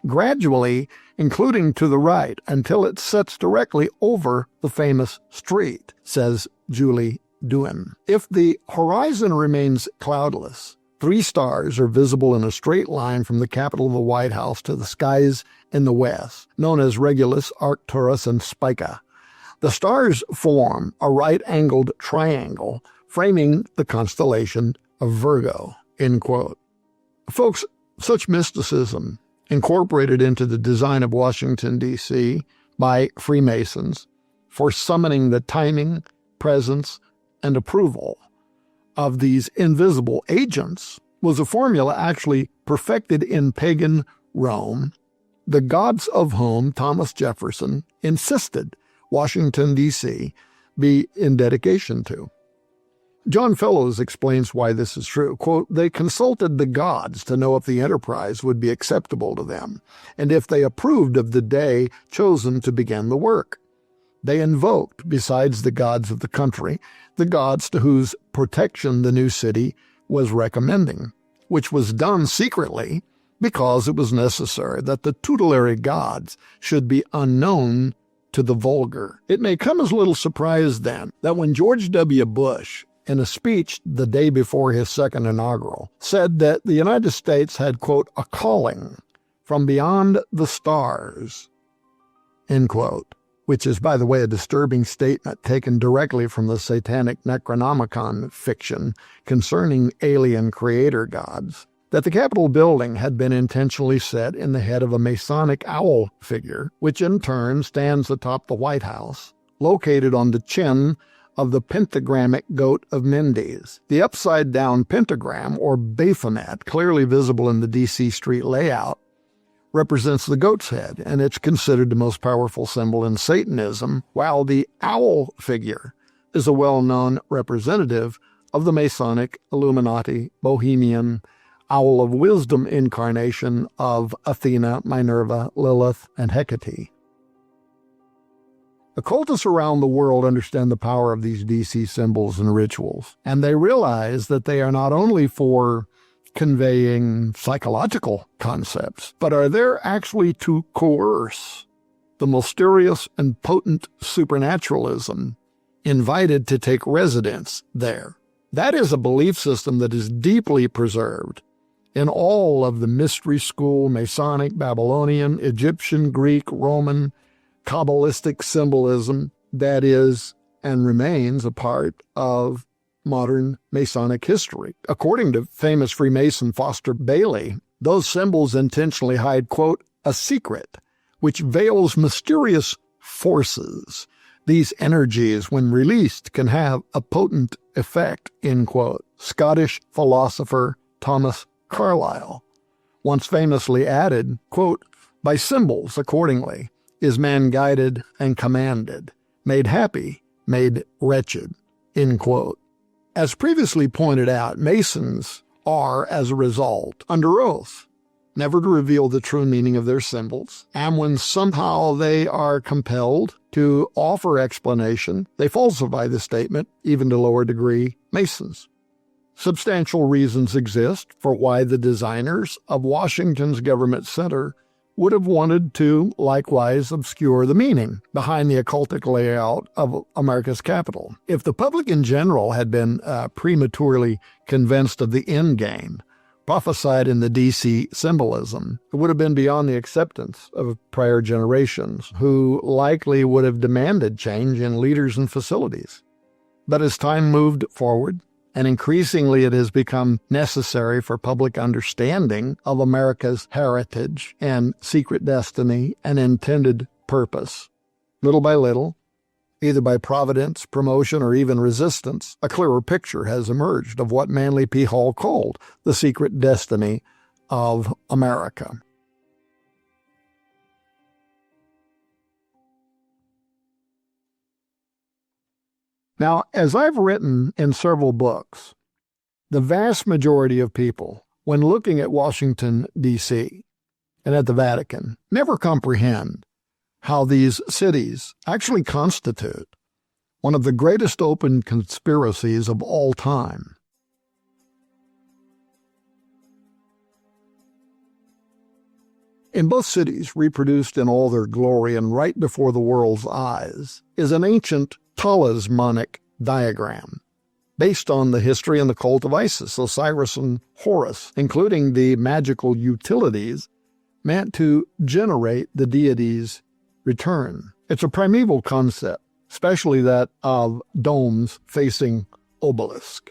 S1: gradually including to the right until it sets directly over the famous street, says Julie Dewin. If the horizon remains cloudless, 3 stars are visible in a straight line from the Capitol of the White House to the skies in the west, known as Regulus, Arcturus, and Spica. The stars form a right-angled triangle, framing the constellation of Virgo, end quote. Folks, such mysticism incorporated into the design of Washington, D.C. by Freemasons for summoning the timing, presence, and approval of these invisible agents was a formula actually perfected in pagan Rome, the gods of whom Thomas Jefferson insisted Washington, D.C. be in dedication to. John Fellows explains why this is true. Quote, "They consulted the gods to know if the enterprise would be acceptable to them, and if they approved of the day chosen to begin the work. They invoked, besides the gods of the country, the gods to whose protection the new city was recommending, which was done secretly because it was necessary that the tutelary gods should be unknown to the vulgar." It may come as little surprise, then, that when George W. Bush, in a speech the day before his second inaugural, said that the United States had, quote, "a calling from beyond the stars," end quote, which is, by the way, a disturbing statement taken directly from the satanic Necronomicon fiction concerning alien creator gods, that the Capitol building had been intentionally set in the head of a Masonic owl figure, which in turn stands atop the White House, located on the chin of the pentagrammic goat of Mendes. The upside-down pentagram, or Baphomet, clearly visible in the D.C. street layout, represents the goat's head, and it's considered the most powerful symbol in Satanism, while the owl figure is a well-known representative of the Masonic, Illuminati, Bohemian, Owl of Wisdom incarnation of Athena, Minerva, Lilith, and Hecate. Occultists around the world understand the power of these DC symbols and rituals, and they realize that they are not only for conveying psychological concepts, but are there actually to coerce the mysterious and potent supernaturalism invited to take residence there. That is a belief system that is deeply preserved in all of the mystery school, Masonic, Babylonian, Egyptian, Greek, Roman, Kabbalistic symbolism that is and remains a part of modern Masonic history. According to famous Freemason Foster Bailey, those symbols intentionally hide, quote, "a secret which veils mysterious forces. These energies, when released, can have a potent effect," end quote. Scottish philosopher Thomas Carlyle once famously added, quote, "By symbols, accordingly, is man guided and commanded, made happy, made wretched," end quote. As previously pointed out, Masons are, as a result, under oath, never to reveal the true meaning of their symbols, and when somehow they are compelled to offer explanation, they falsify the statement, even to lower degree Masons. Substantial reasons exist for why the designers of Washington's Government Center would have wanted to likewise obscure the meaning behind the occultic layout of America's capital. If the public in general had been prematurely convinced of the end game prophesied in the DC symbolism, it would have been beyond the acceptance of prior generations, who likely would have demanded change in leaders and facilities. But as time moved forward, and increasingly it has become necessary for public understanding of America's heritage and secret destiny and intended purpose. Little by little, either by providence, promotion, or even resistance, a clearer picture has emerged of what Manly P. Hall called the secret destiny of America. Now, as I've written in several books, the vast majority of people, when looking at Washington, D.C., and at the Vatican, never comprehend how these cities actually constitute one of the greatest open conspiracies of all time. In both cities, reproduced in all their glory and right before the world's eyes, is an ancient talismanic diagram based on the history and the cult of Isis, Osiris and Horus, including the magical utilities meant to generate the deity's return. It's a primeval concept, especially that of domes facing obelisk.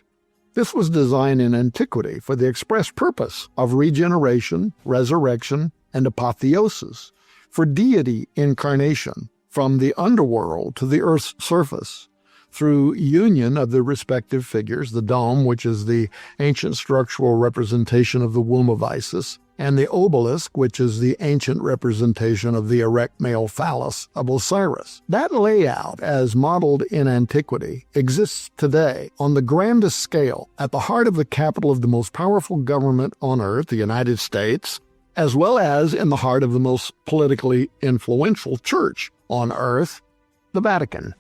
S1: This was designed in antiquity for the express purpose of regeneration, resurrection, and apotheosis, for deity incarnation from the underworld to the earth's surface, through union of the respective figures, the dome, which is the ancient structural representation of the womb of Isis, and the obelisk, which is the ancient representation of the erect male phallus of Osiris. That layout, as modeled in antiquity, exists today on the grandest scale at the heart of the capital of the most powerful government on earth, the United States, as well as in the heart of the most politically influential church on earth, the Vatican.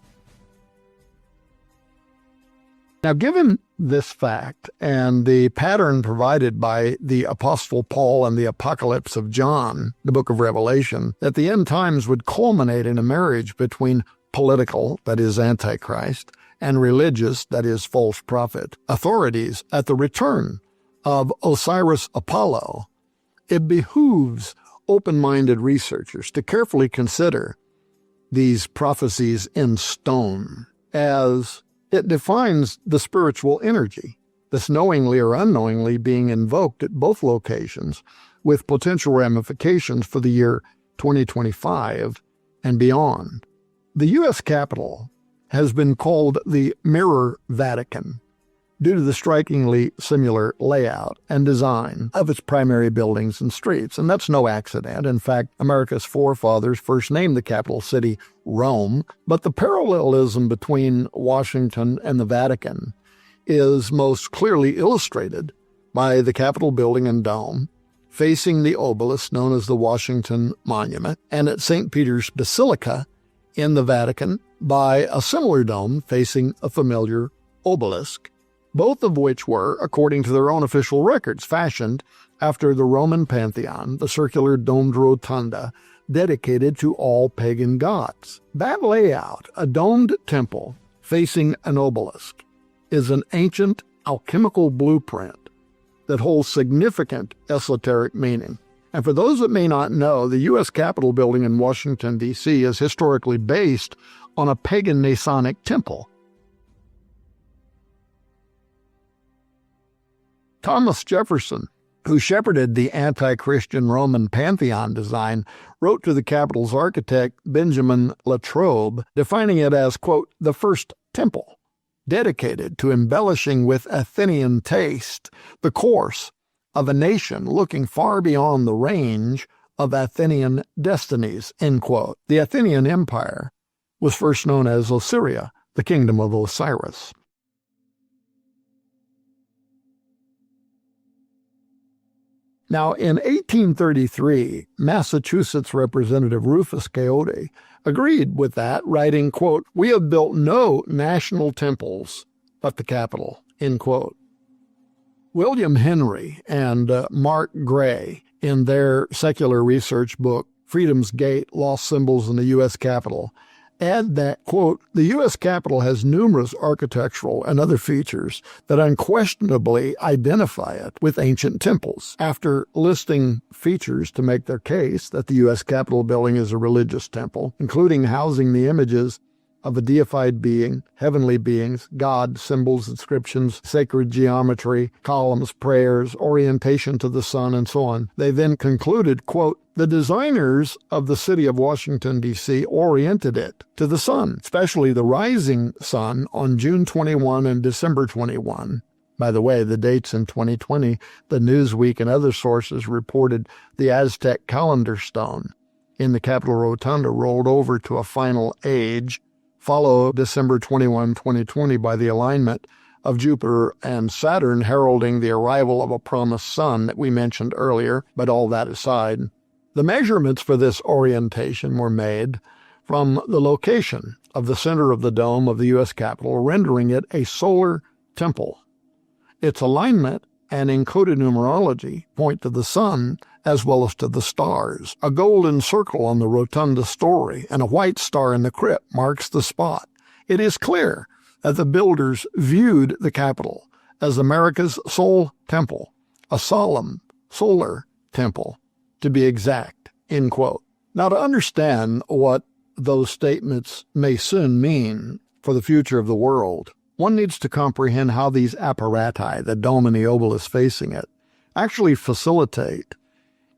S1: Now, given this fact and the pattern provided by the Apostle Paul and the Apocalypse of John, the book of Revelation, that the end times would culminate in a marriage between political, that is Antichrist, and religious, that is false prophet, authorities at the return of Osiris Apollo, it behooves open-minded researchers to carefully consider these prophecies in stone as it defines the spiritual energy that's knowingly or unknowingly being invoked at both locations, with potential ramifications for the year 2025 and beyond. The U.S. Capitol has been called the Mirror Vatican due to the strikingly similar layout and design of its primary buildings and streets. And that's no accident. In fact, America's forefathers first named the capital city Rome. But the parallelism between Washington and the Vatican is most clearly illustrated by the Capitol building and dome facing the obelisk known as the Washington Monument, and at St. Peter's Basilica in the Vatican by a similar dome facing a familiar obelisk, both of which were, according to their own official records, fashioned after the Roman pantheon, the circular domed rotunda dedicated to all pagan gods. That layout, a domed temple facing an obelisk, is an ancient alchemical blueprint that holds significant esoteric meaning. And for those that may not know, the U.S. Capitol building in Washington, D.C. is historically based on a pagan Masonic temple. Thomas Jefferson, who shepherded the anti-Christian Roman Pantheon design, wrote to the Capitol's architect Benjamin Latrobe, defining it as, quote, the first temple, dedicated to embellishing with Athenian taste the course of a nation looking far beyond the range of Athenian destinies, end quote. The Athenian Empire was first known as Osiria, the kingdom of Osiris. Now, in 1833, Massachusetts Representative Rufus Coyote agreed with that, writing, quote, we have built no national temples but the Capitol, end quote. William Henry and Mark Gray, in their secular research book, Freedom's Gate, Lost Symbols in the U.S. Capitol, add that, quote, the U.S. Capitol has numerous architectural and other features that unquestionably identify it with ancient temples. After listing features to make their case that the U.S. Capitol building is a religious temple, including housing the images of a deified being, heavenly beings, God, symbols, inscriptions, sacred geometry, columns, prayers, orientation to the sun, and so on. They then concluded, quote, the designers of the city of Washington, D.C. oriented it to the sun, especially the rising sun on June 21 and December 21. By the way, the dates in 2020, the Newsweek and other sources reported the Aztec calendar stone in the Capitol Rotunda rolled over to a final age, followed December 21, 2020 by the alignment of Jupiter and Saturn, heralding the arrival of a promised sun that we mentioned earlier. But all that aside, the measurements for this orientation were made from the location of the center of the dome of the U.S. Capitol, rendering it a solar temple. Its alignment and encoded numerology point to the sun as well as to the stars. A golden circle on the rotunda story and a white star in the crypt marks the spot. It is clear that the builders viewed the Capitol as America's sole temple, a solemn solar temple, to be exact, end quote. Now, to understand what those statements may soon mean for the future of the world, one needs to comprehend how these apparati, the dome and the obelisk facing it, actually facilitate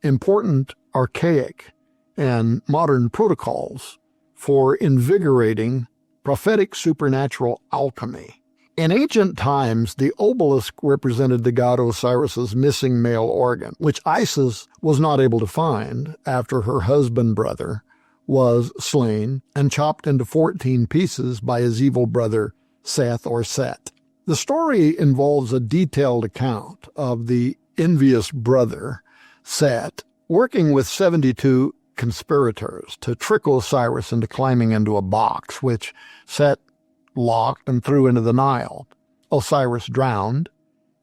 S1: important archaic and modern protocols for invigorating prophetic supernatural alchemy. In ancient times, the obelisk represented the god Osiris's missing male organ, which Isis was not able to find after her husband-brother was slain and chopped into 14 pieces by his evil brother Seth or Set. The story involves a detailed account of the envious brother, Set, working with 72 conspirators to trick Osiris into climbing into a box, which Set locked and threw into the Nile. Osiris drowned,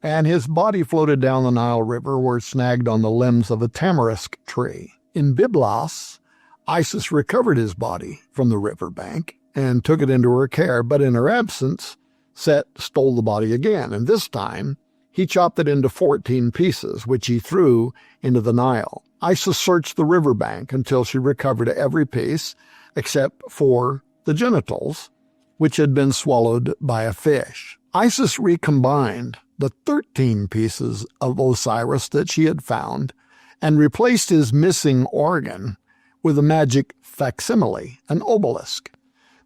S1: and his body floated down the Nile River where it snagged on the limbs of a tamarisk tree. In Byblos, Isis recovered his body from the riverbank and took it into her care, but in her absence, Set stole the body again, and this time he chopped it into 14 pieces, which he threw into the Nile. Isis searched the riverbank until she recovered every piece except for the genitals, which had been swallowed by a fish. Isis recombined the 13 pieces of Osiris that she had found and replaced his missing organ with a magic facsimile, an obelisk,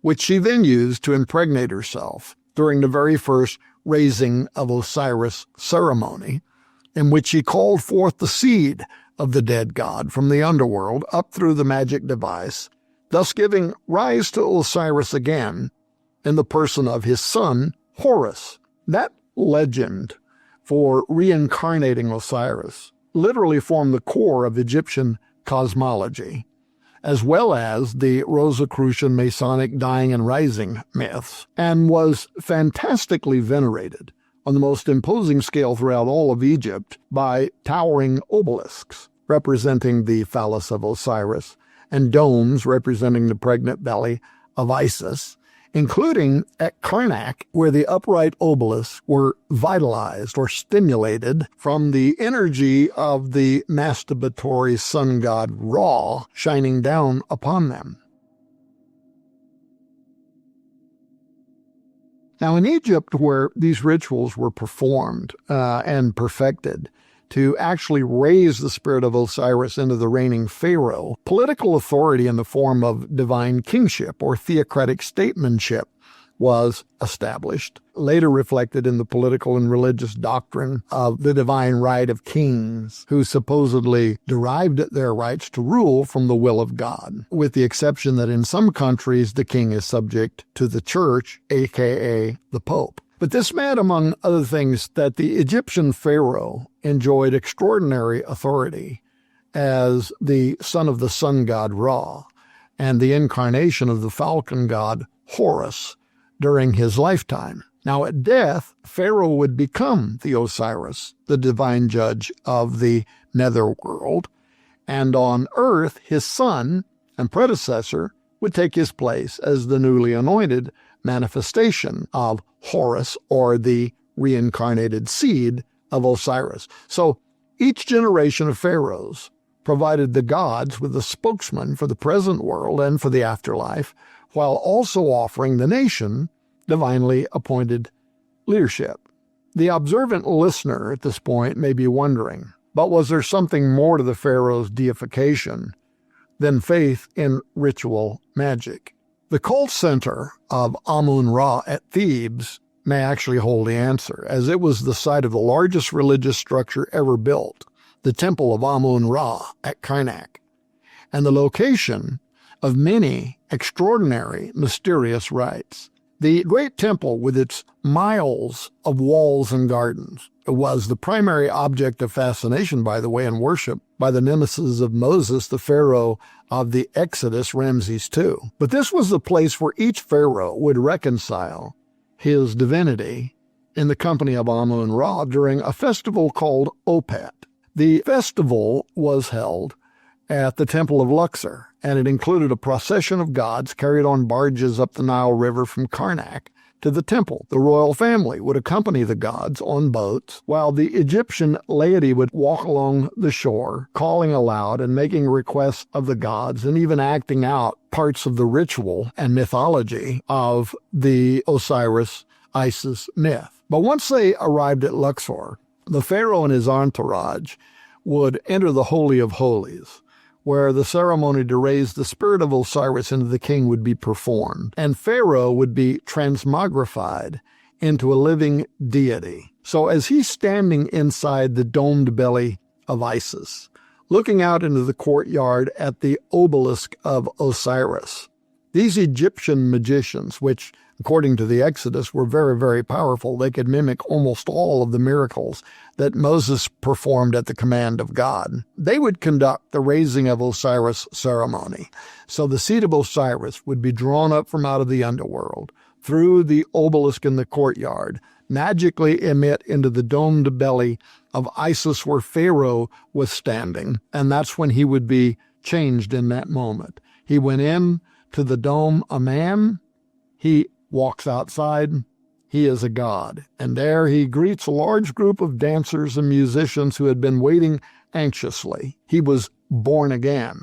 S1: which she then used to impregnate herself during the very first raising of Osiris ceremony, in which she called forth the seed of the dead god from the underworld up through the magic device, thus giving rise to Osiris again in the person of his son, Horus. That legend for reincarnating Osiris literally formed the core of Egyptian cosmology, as well as the Rosicrucian Masonic dying and rising myths, and was fantastically venerated on the most imposing scale throughout all of Egypt by towering obelisks representing the phallus of Osiris and domes representing the pregnant belly of Isis, including at Karnak, where the upright obelisks were vitalized or stimulated from the energy of the masturbatory sun god Ra shining down upon them. Now, in Egypt, where these rituals were performed and perfected to actually raise the spirit of Osiris into the reigning pharaoh, political authority in the form of divine kingship or theocratic statesmanship was established, later reflected in the political and religious doctrine of the divine right of kings, who supposedly derived their rights to rule from the will of God, with the exception that in some countries the king is subject to the church, aka the Pope. But this meant, among other things, that the Egyptian pharaoh enjoyed extraordinary authority as the son of the sun god Ra and the incarnation of the falcon god Horus during his lifetime. Now, at death, Pharaoh would become the Osiris, the divine judge of the netherworld, and on earth, his son and predecessor would take his place as the newly anointed manifestation of Horus, or the reincarnated seed of Osiris. So each generation of pharaohs provided the gods with a spokesman for the present world and for the afterlife, while also offering the nation divinely appointed leadership. The observant listener at this point may be wondering, but was there something more to the pharaoh's deification than faith in ritual magic? The cult center of Amun-Ra at Thebes may actually hold the answer, as it was the site of the largest religious structure ever built, the Temple of Amun-Ra at Karnak, and the location of many extraordinary, mysterious rites. The great temple, with its miles of walls and gardens, was the primary object of fascination, by the way, and worship by the nemesis of Moses, the pharaoh of the Exodus, Ramses II. But this was the place where each pharaoh would reconcile his divinity in the company of Amun-Ra during a festival called Opet. The festival was held at the Temple of Luxor, and it included a procession of gods carried on barges up the Nile River from Karnak to the temple. The royal family would accompany the gods on boats, while the Egyptian laity would walk along the shore, calling aloud and making requests of the gods, and even acting out parts of the ritual and mythology of the Osiris-Isis myth. But once they arrived at Luxor, the pharaoh and his entourage would enter the Holy of Holies, where the ceremony to raise the spirit of Osiris into the king would be performed, and Pharaoh would be transmogrified into a living deity. So as he's standing inside the domed belly of Isis, looking out into the courtyard at the obelisk of Osiris, these Egyptian magicians, which, according to the Exodus, were very, very powerful, they could mimic almost all of the miracles that Moses performed at the command of God. They would conduct the raising of Osiris ceremony. So the seed of Osiris would be drawn up from out of the underworld through the obelisk in the courtyard, magically emit into the domed belly of Isis where Pharaoh was standing, and that's when he would be changed in that moment. He went in to the dome a man, he walks outside, he is a god, and there he greets a large group of dancers and musicians who had been waiting anxiously. He was born again,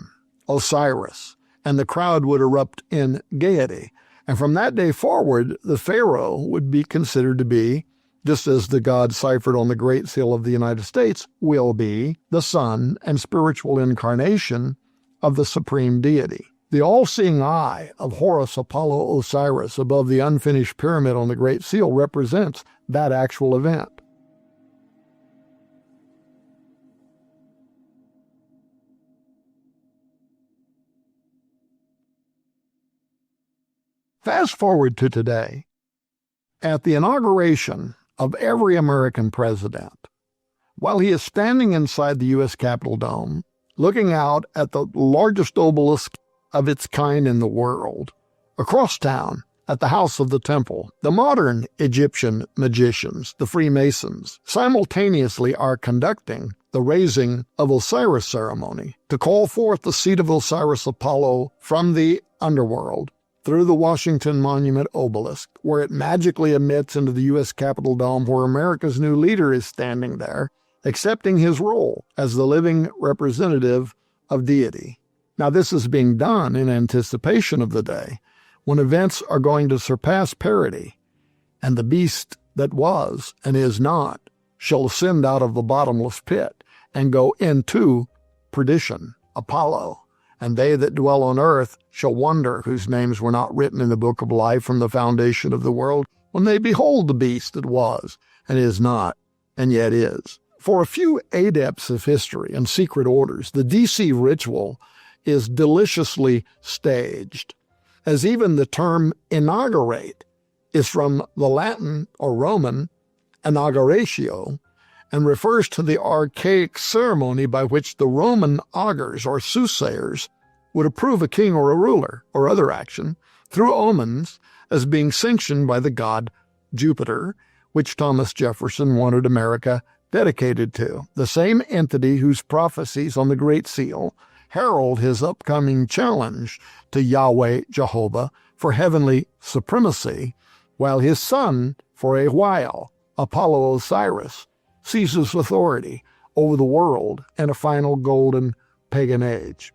S1: Osiris, and the crowd would erupt in gaiety. And from that day forward, the Pharaoh would be considered to be, just as the god ciphered on the Great Seal of the United States, will be the son and spiritual incarnation of the supreme deity. The all-seeing eye of Horus, Apollo, Osiris above the unfinished pyramid on the Great Seal represents that actual event. Fast forward to today. At the inauguration of every American president, while he is standing inside the U.S. Capitol Dome, looking out at the largest obelisk of its kind in the world, across town at the House of the Temple, the modern Egyptian magicians, the Freemasons, simultaneously are conducting the raising of Osiris ceremony to call forth the seed of Osiris Apollo from the underworld through the Washington Monument obelisk, where it magically emits into the U.S. Capitol Dome, where America's new leader is standing there, accepting his role as the living representative of deity. Now, this is being done in anticipation of the day when events are going to surpass parity, and the beast that was and is not shall ascend out of the bottomless pit and go into perdition, Apollo. And they that dwell on earth shall wonder, whose names were not written in the book of life from the foundation of the world, when they behold the beast that was and is not and yet is. For a few adepts of history and secret orders, the DC ritual is deliciously staged, as even the term inaugurate is from the Latin or Roman inauguratio, and refers to the archaic ceremony by which the Roman augurs or soothsayers would approve a king or a ruler or other action through omens as being sanctioned by the god Jupiter, which Thomas Jefferson wanted America dedicated to, the same entity whose prophecies on the Great Seal herald his upcoming challenge to Yahweh Jehovah for heavenly supremacy, while his son, for a while, Apollo Osiris, seizes authority over the world in a final golden pagan age.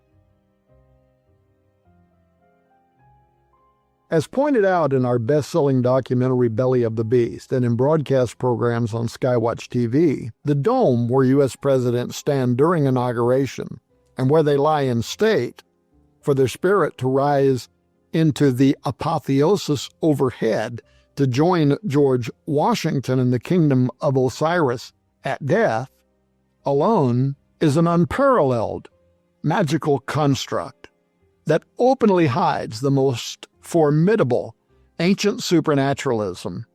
S1: As pointed out in our best-selling documentary Belly of the Beast and in broadcast programs on Skywatch TV, the dome where U.S. presidents stand during inauguration and where they lie in state for their spirit to rise into the apotheosis overhead to join George Washington in the kingdom of Osiris at death, alone is an unparalleled magical construct that openly hides the most formidable ancient supernaturalism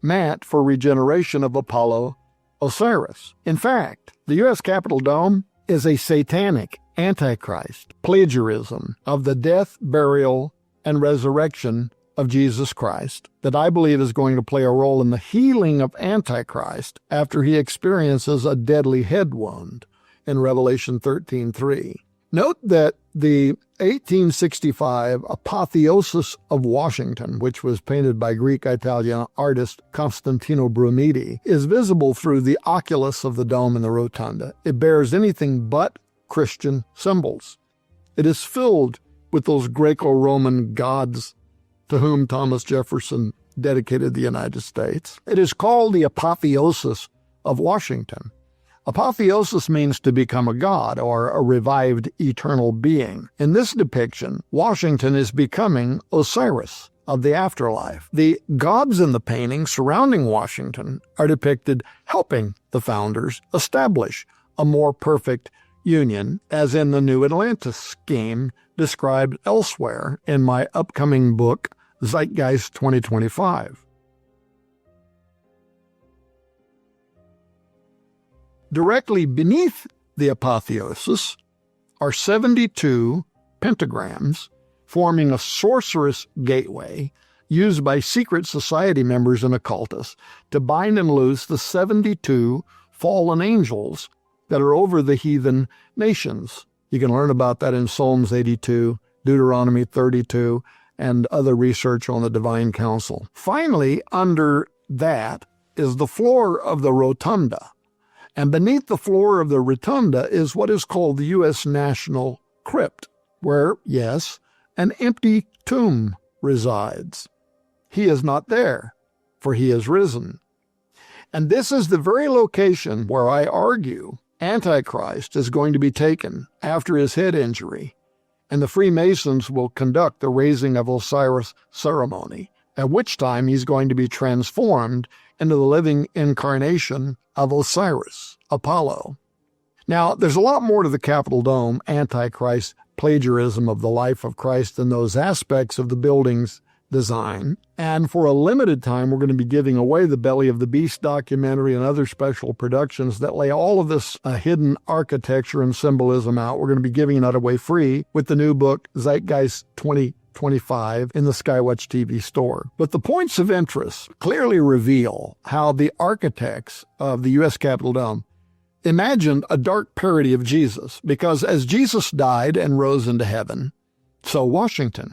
S1: meant for regeneration of Apollo Osiris. In fact, the U.S. Capitol Dome is a satanic antichrist plagiarism of the death, burial, and resurrection of Jesus Christ that I believe is going to play a role in the healing of Antichrist after he experiences a deadly head wound in Revelation 13:3. Note that the 1865 Apotheosis of Washington, which was painted by Greek-Italian artist Costantino Brumidi, is visible through the oculus of the dome in the rotunda. It bears anything but Christian symbols. It is filled with those Greco-Roman gods to whom Thomas Jefferson dedicated the United States. It is called the Apotheosis of Washington. Apotheosis means to become a god or a revived eternal being. In this depiction, Washington is becoming Osiris of the afterlife. The gods in the painting surrounding Washington are depicted helping the founders establish a more perfect union, as in the New Atlantis scheme described elsewhere in my upcoming book, Zeitgeist 2025. Directly beneath the apotheosis are 72 pentagrams forming a sorcerous gateway used by secret society members and occultists to bind and loose the 72 fallen angels that are over the heathen nations. You can learn about that in Psalms 82, Deuteronomy 32, and other research on the divine council. Finally, under that is the floor of the rotunda. And beneath the floor of the rotunda is what is called the U.S. National Crypt, where, yes, an empty tomb resides. He is not there, for he is risen. And this is the very location where I argue Antichrist is going to be taken after his head injury, and the Freemasons will conduct the raising of Osiris ceremony, at which time he's going to be transformed into the living incarnation of Osiris, Apollo. Now, there's a lot more to the Capitol Dome Antichrist plagiarism of the life of Christ than those aspects of the building's design. And for a limited time, we're going to be giving away the Belly of the Beast documentary and other special productions that lay all of this hidden architecture and symbolism out. We're going to be giving that away free with the new book, Zeitgeist 2025, in the Skywatch TV store. But the points of interest clearly reveal how the architects of the U.S. Capitol Dome imagined a dark parody of Jesus, because as Jesus died and rose into heaven, so Washington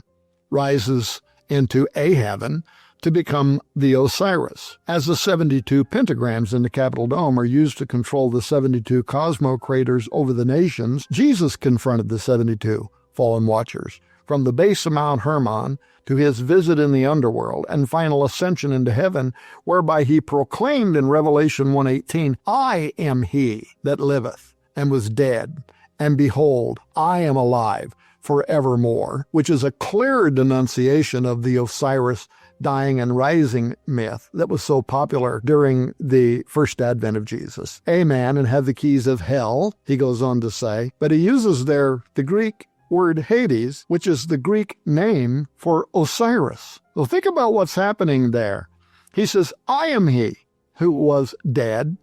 S1: rises into a heaven to become the Osiris. As the 72 pentagrams in the Capitol Dome are used to control the 72 cosmo craters over the nations, Jesus confronted the 72 fallen watchers from the base of Mount Hermon to his visit in the underworld and final ascension into heaven, whereby he proclaimed in Revelation 1:18, I am he that liveth and was dead, and behold, I am alive forevermore, which is a clear denunciation of the Osiris dying and rising myth that was so popular during the first advent of Jesus. A man and have the keys of hell, he goes on to say, but he uses there the Greek word Hades, which is the Greek name for Osiris. So think about what's happening there. He says, I am he who was dead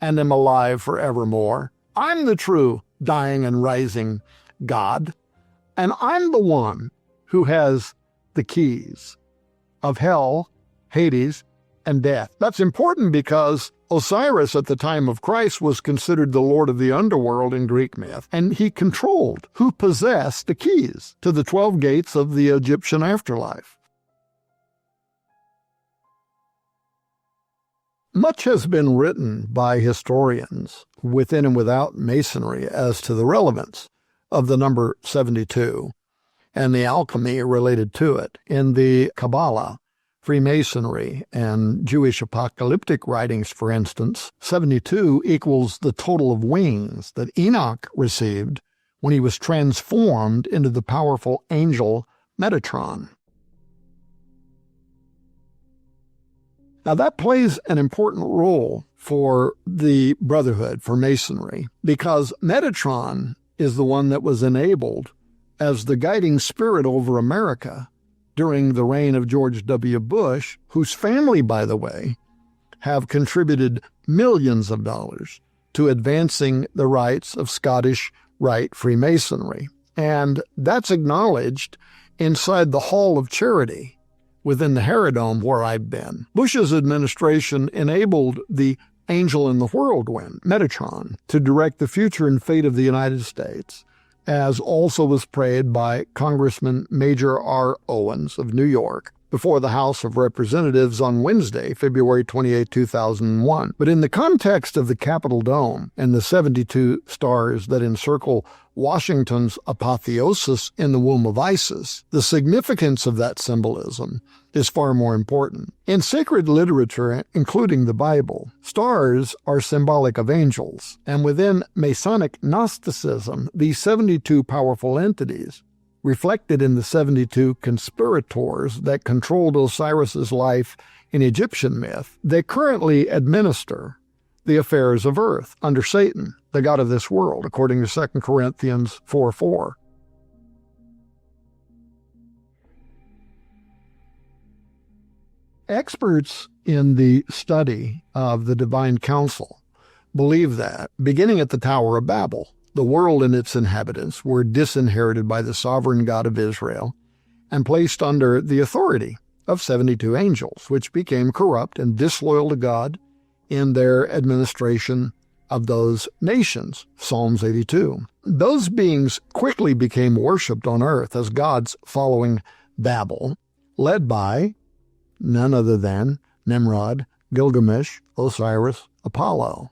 S1: and am alive forevermore. I'm the true dying and rising God, and I'm the one who has the keys of hell, Hades, and death. That's important because Osiris at the time of Christ was considered the lord of the underworld in Greek myth, and he controlled who possessed the keys to the 12 gates of the Egyptian afterlife. Much has been written by historians within and without Masonry as to the relevance of the number 72 and the alchemy related to it. In the Kabbalah, Freemasonry, and Jewish apocalyptic writings, for instance, 72 equals the total of wings that Enoch received when he was transformed into the powerful angel Metatron. Now, that plays an important role for the Brotherhood, for Masonry, because Metatron is the one that was enabled as the guiding spirit over America during the reign of George W. Bush, whose family, by the way, have contributed millions of dollars to advancing the rights of Scottish Rite Freemasonry. And that's acknowledged inside the Hall of Charity within the Herodome where I've been. Bush's administration enabled the angel in the whirlwind, Metatron, to direct the future and fate of the United States, as also was prayed by Congressman Major R. Owens of New York before the House of Representatives on Wednesday, February 28, 2001. But in the context of the Capitol Dome and the 72 stars that encircle Washington's apotheosis in the womb of Isis, the significance of that symbolism is far more important. In sacred literature, including the Bible, stars are symbolic of angels, and within Masonic Gnosticism, these 72 powerful entities, reflected in the 72 conspirators that controlled Osiris's life in Egyptian myth, they currently administer the affairs of earth under Satan, the god of this world, according to 2 Corinthians 4:4. Experts in the study of the divine council believe that, beginning at the Tower of Babel, the world and its inhabitants were disinherited by the sovereign God of Israel and placed under the authority of 72 angels, which became corrupt and disloyal to God in their administration of those nations, Psalms 82. Those beings quickly became worshipped on earth as gods following Babel, led by none other than Nimrod, Gilgamesh, Osiris, Apollo.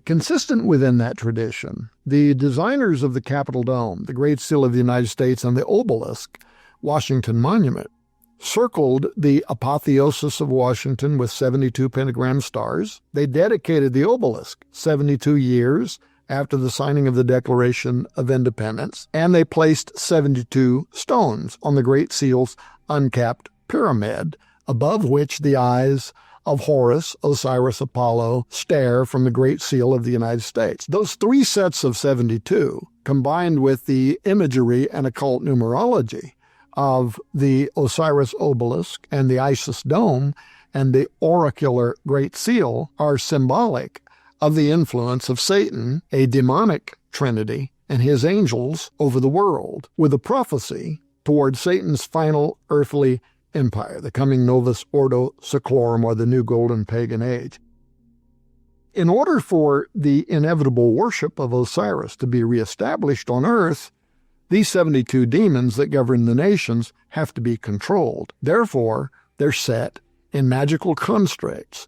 S1: Consistent within that tradition, the designers of the Capitol Dome, the Great Seal of the United States, and the obelisk, Washington Monument, circled the apotheosis of Washington with 72 pentagram stars. They dedicated the obelisk 72 years after the signing of the Declaration of Independence, and they placed 72 stones on the Great Seal's uncapped pyramid, above which the eyes of Horus, Osiris, Apollo stare from the Great Seal of the United States. Those three sets of 72, combined with the imagery and occult numerology of the Osiris obelisk and the Isis dome and the oracular Great Seal, are symbolic of the influence of Satan, a demonic trinity, and his angels over the world, with a prophecy toward Satan's final earthly empire, the coming Novus Ordo Seclorum, or the new golden pagan age. In order for the inevitable worship of Osiris to be reestablished on earth, these 72 demons that govern the nations have to be controlled. Therefore, they're set in magical constraints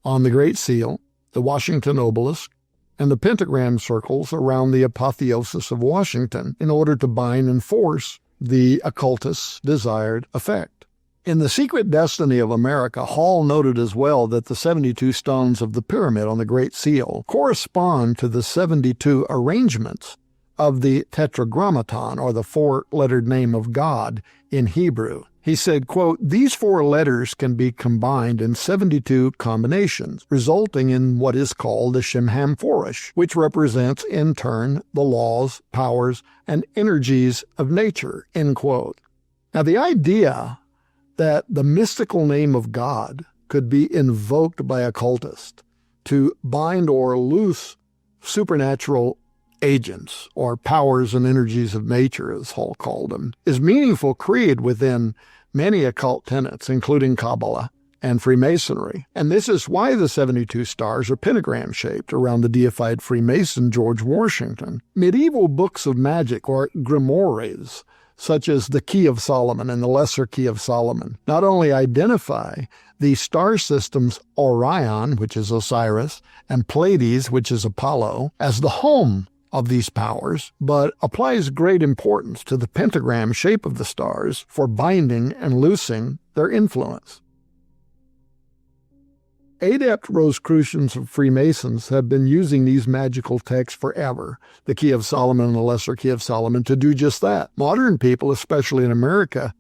S1: on the Great Seal, the Washington obelisk, and the pentagram circles around the apotheosis of Washington in order to bind and force the occultist's desired effect. In The Secret Destiny of America, Hall noted as well that the 72 stones of the pyramid on the Great Seal correspond to the 72 arrangements of the Tetragrammaton, or the four-lettered name of God in Hebrew. He said, quote, "These four letters can be combined in 72 combinations, resulting in what is called the Shemhamphorash, which represents, in turn, the laws, powers, and energies of nature," end quote. Now, the idea that the mystical name of God could be invoked by occultists to bind or loose supernatural agents, or powers and energies of nature, as Hall called them, is meaningful creed within many occult tenets, including Kabbalah and Freemasonry. And this is why the 72 stars are pentagram-shaped around the deified Freemason George Washington. Medieval books of magic, or grimoires, such as the Key of Solomon and the Lesser Key of Solomon, not only identify the star systems Orion, which is Osiris, and Pleiades, which is Apollo, as the home of these powers, but applies great importance to the pentagram shape of the stars for binding and loosing their influence. Adept Rosicrucians of Freemasons have been using these magical texts forever, the Key of Solomon and the Lesser Key of Solomon, to do just that. Modern people, especially in America,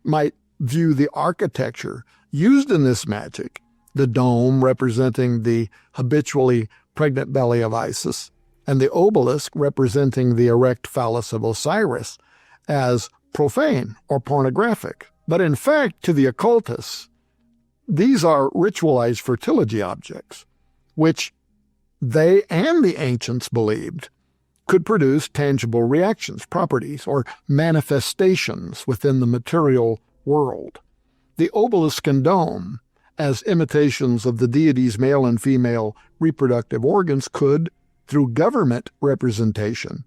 S1: might view the architecture used in this magic, the dome representing the habitually pregnant belly of Isis, and the obelisk representing the erect phallus of Osiris, as profane or pornographic. But in fact, to the occultists, these are ritualized fertility objects, which they and the ancients believed could produce tangible reactions, properties, or manifestations within the material world. The obelisk and dome, as imitations of the deity's male and female reproductive organs, could, through government representation,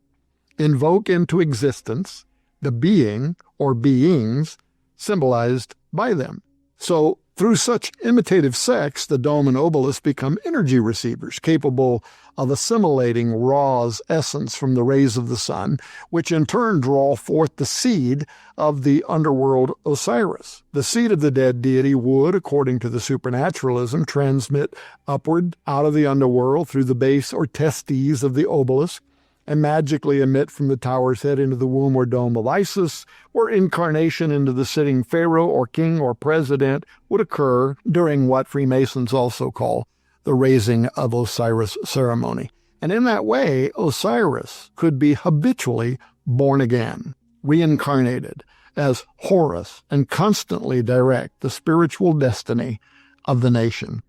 S1: invoke into existence the being or beings symbolized by them. So through such imitative sex, the dome and obelisk become energy receivers capable of assimilating Ra's essence from the rays of the sun, which in turn draw forth the seed of the underworld Osiris. The seed of the dead deity would, according to the supernaturalism, transmit upward out of the underworld through the base or testes of the obelisk, and magically emit from the tower's head into the womb or dome of Isis, where incarnation into the sitting pharaoh or king or president would occur during what Freemasons also call the raising of Osiris ceremony. And in that way, Osiris could be habitually born again, reincarnated as Horus, and constantly direct the spiritual destiny of the nation.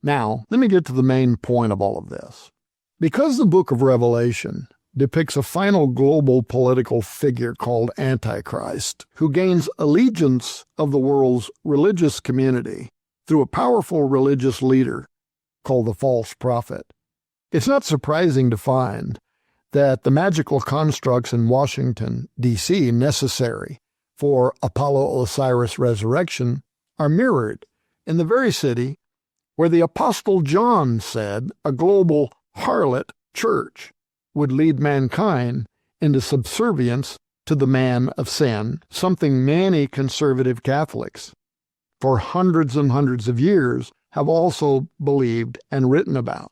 S1: Now, let me get to the main point of all of this. Because the book of Revelation depicts a final global political figure called Antichrist, who gains allegiance of the world's religious community through a powerful religious leader called the false prophet, it's not surprising to find that the magical constructs in Washington, D.C., necessary for Apollo-Osiris resurrection are mirrored in the very city where the Apostle John said a global harlot church would lead mankind into subservience to the man of sin, something many conservative Catholics for hundreds and hundreds of years have also believed and written about.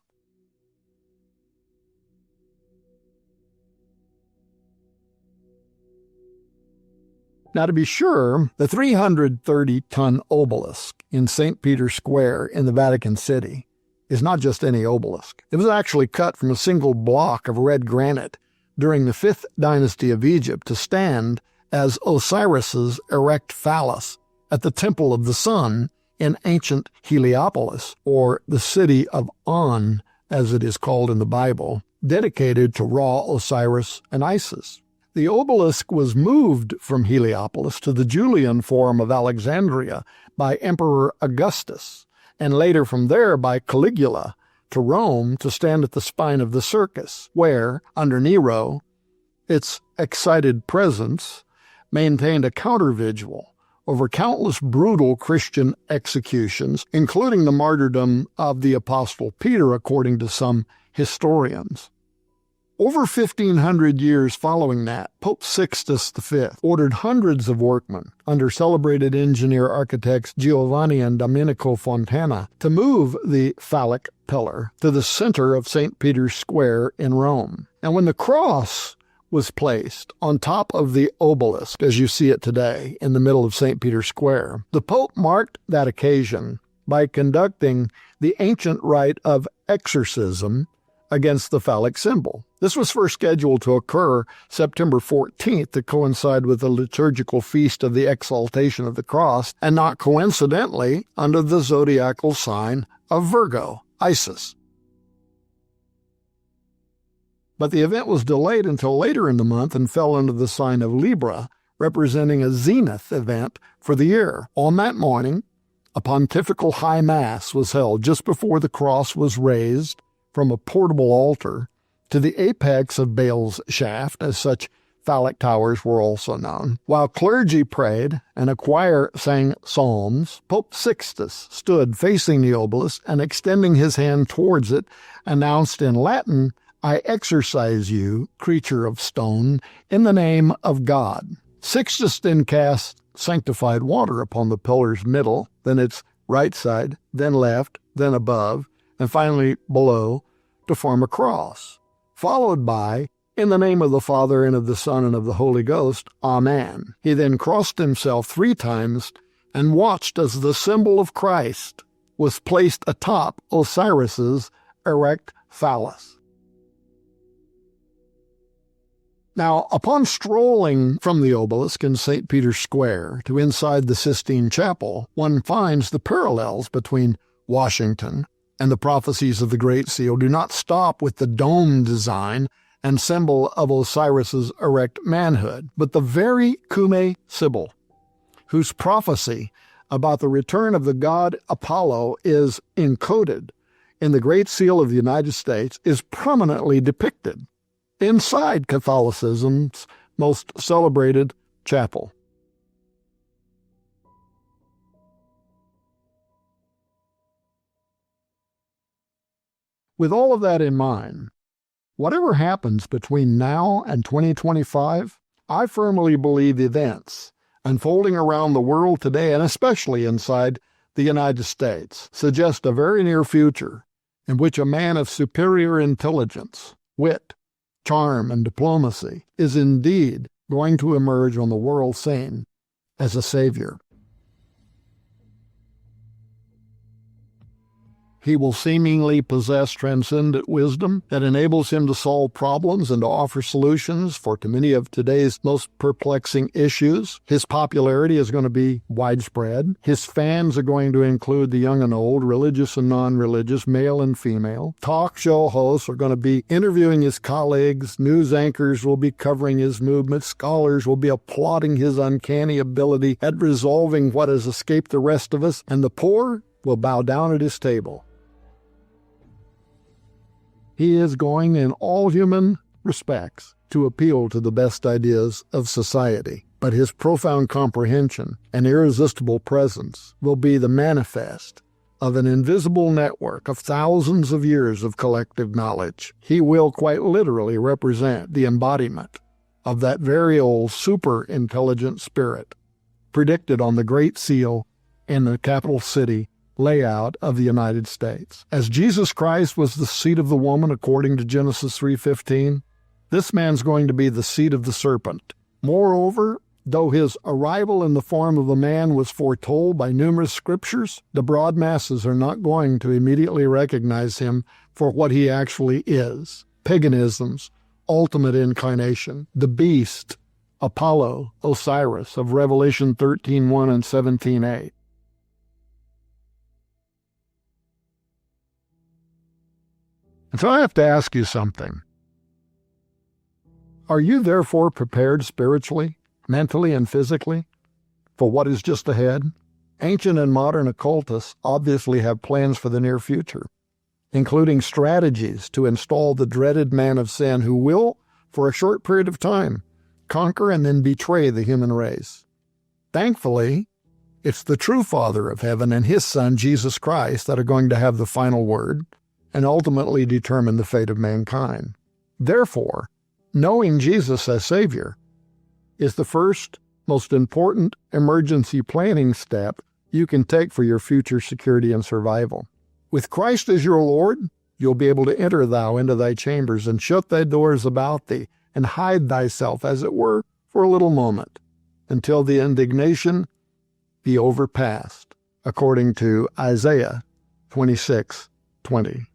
S1: Now, to be sure, the 330-ton obelisk in St. Peter's Square in the Vatican City is not just any obelisk. It was actually cut from a single block of red granite during the 5th dynasty of Egypt to stand as Osiris's erect phallus at the Temple of the Sun in ancient Heliopolis, or the city of On, as it is called in the Bible, dedicated to Ra, Osiris, and Isis. The obelisk was moved from Heliopolis to the Julian Forum of Alexandria by Emperor Augustus, and later from there by Caligula to Rome to stand at the spine of the Circus, where, under Nero, its excited presence maintained a counter-vigil over countless brutal Christian executions, including the martyrdom of the Apostle Peter, according to some historians. Over 1,500 years following that, Pope Sixtus V ordered hundreds of workmen under celebrated engineer-architects Giovanni and Domenico Fontana to move the phallic pillar to the center of St. Peter's Square in Rome. And when the cross was placed on top of the obelisk, as you see it today in the middle of St. Peter's Square, the Pope marked that occasion by conducting the ancient rite of exorcism against the phallic symbol. This was first scheduled to occur September 14th to coincide with the liturgical feast of the Exaltation of the Cross, and not coincidentally under the zodiacal sign of Virgo, Isis. But the event was delayed until later in the month and fell under the sign of Libra, representing a zenith event for the year. On that morning, a pontifical high mass was held just before the cross was raised from a portable altar to the apex of Baal's shaft, as such phallic towers were also known. While clergy prayed and a choir sang psalms, Pope Sixtus stood facing the obelisk and, extending his hand towards it, announced in Latin, "I exorcise you, creature of stone, in the name of God." Sixtus then cast sanctified water upon the pillar's middle, then its right side, then left, then above, and finally below, to form a cross, followed by, "In the name of the Father, and of the Son, and of the Holy Ghost, Amen." He then crossed himself 3 times and watched as the symbol of Christ was placed atop Osiris's erect phallus. Now, upon strolling from the obelisk in St. Peter's Square to inside the Sistine Chapel, one finds the parallels between Washington and the prophecies of the Great Seal do not stop with the dome design and symbol of Osiris's erect manhood, but the very Cumae Sibyl, whose prophecy about the return of the god Apollo is encoded in the Great Seal of the United States is prominently depicted inside Catholicism's most celebrated chapel. With all of that in mind, whatever happens between now and 2025, I firmly believe events unfolding around the world today, and especially inside the United States, suggest a very near future in which a man of superior intelligence, wit, charm, and diplomacy is indeed going to emerge on the world scene as a savior. He will seemingly possess transcendent wisdom that enables him to solve problems and to offer solutions for many of today's most perplexing issues. His popularity is going to be widespread. His fans are going to include the young and old, religious and non-religious, male and female. Talk show hosts are going to be interviewing his colleagues. News anchors will be covering his movements. Scholars will be applauding his uncanny ability at resolving what has escaped the rest of us. And the poor will bow down at his table. He is going, in all human respects, to appeal to the best ideas of society. But his profound comprehension and irresistible presence will be the manifest of an invisible network of thousands of years of collective knowledge. He will quite literally represent the embodiment of that very old super-intelligent spirit predicted on the Great Seal in the capital city layout of the United States. As Jesus Christ was the seed of the woman according to Genesis 3:15, this man's going to be the seed of the serpent. Moreover, though his arrival in the form of a man was foretold by numerous scriptures, the broad masses are not going to immediately recognize him for what he actually is: paganism's ultimate incarnation, the beast, Apollo, Osiris of Revelation 13:1 and 17:8. And so I have to ask you something. Are you therefore prepared spiritually, mentally, and physically for what is just ahead? Ancient and modern occultists obviously have plans for the near future, including strategies to install the dreaded man of sin who will, for a short period of time, conquer and then betray the human race. Thankfully, it's the true Father of heaven and his Son, Jesus Christ, that are going to have the final word and ultimately determine the fate of mankind. Therefore, knowing Jesus as Savior is the first, most important emergency planning step you can take for your future security and survival. With Christ as your Lord, you'll be able to enter thou into thy chambers and shut thy doors about thee and hide thyself, as it were, for a little moment, until the indignation be overpast, according to Isaiah 26:20.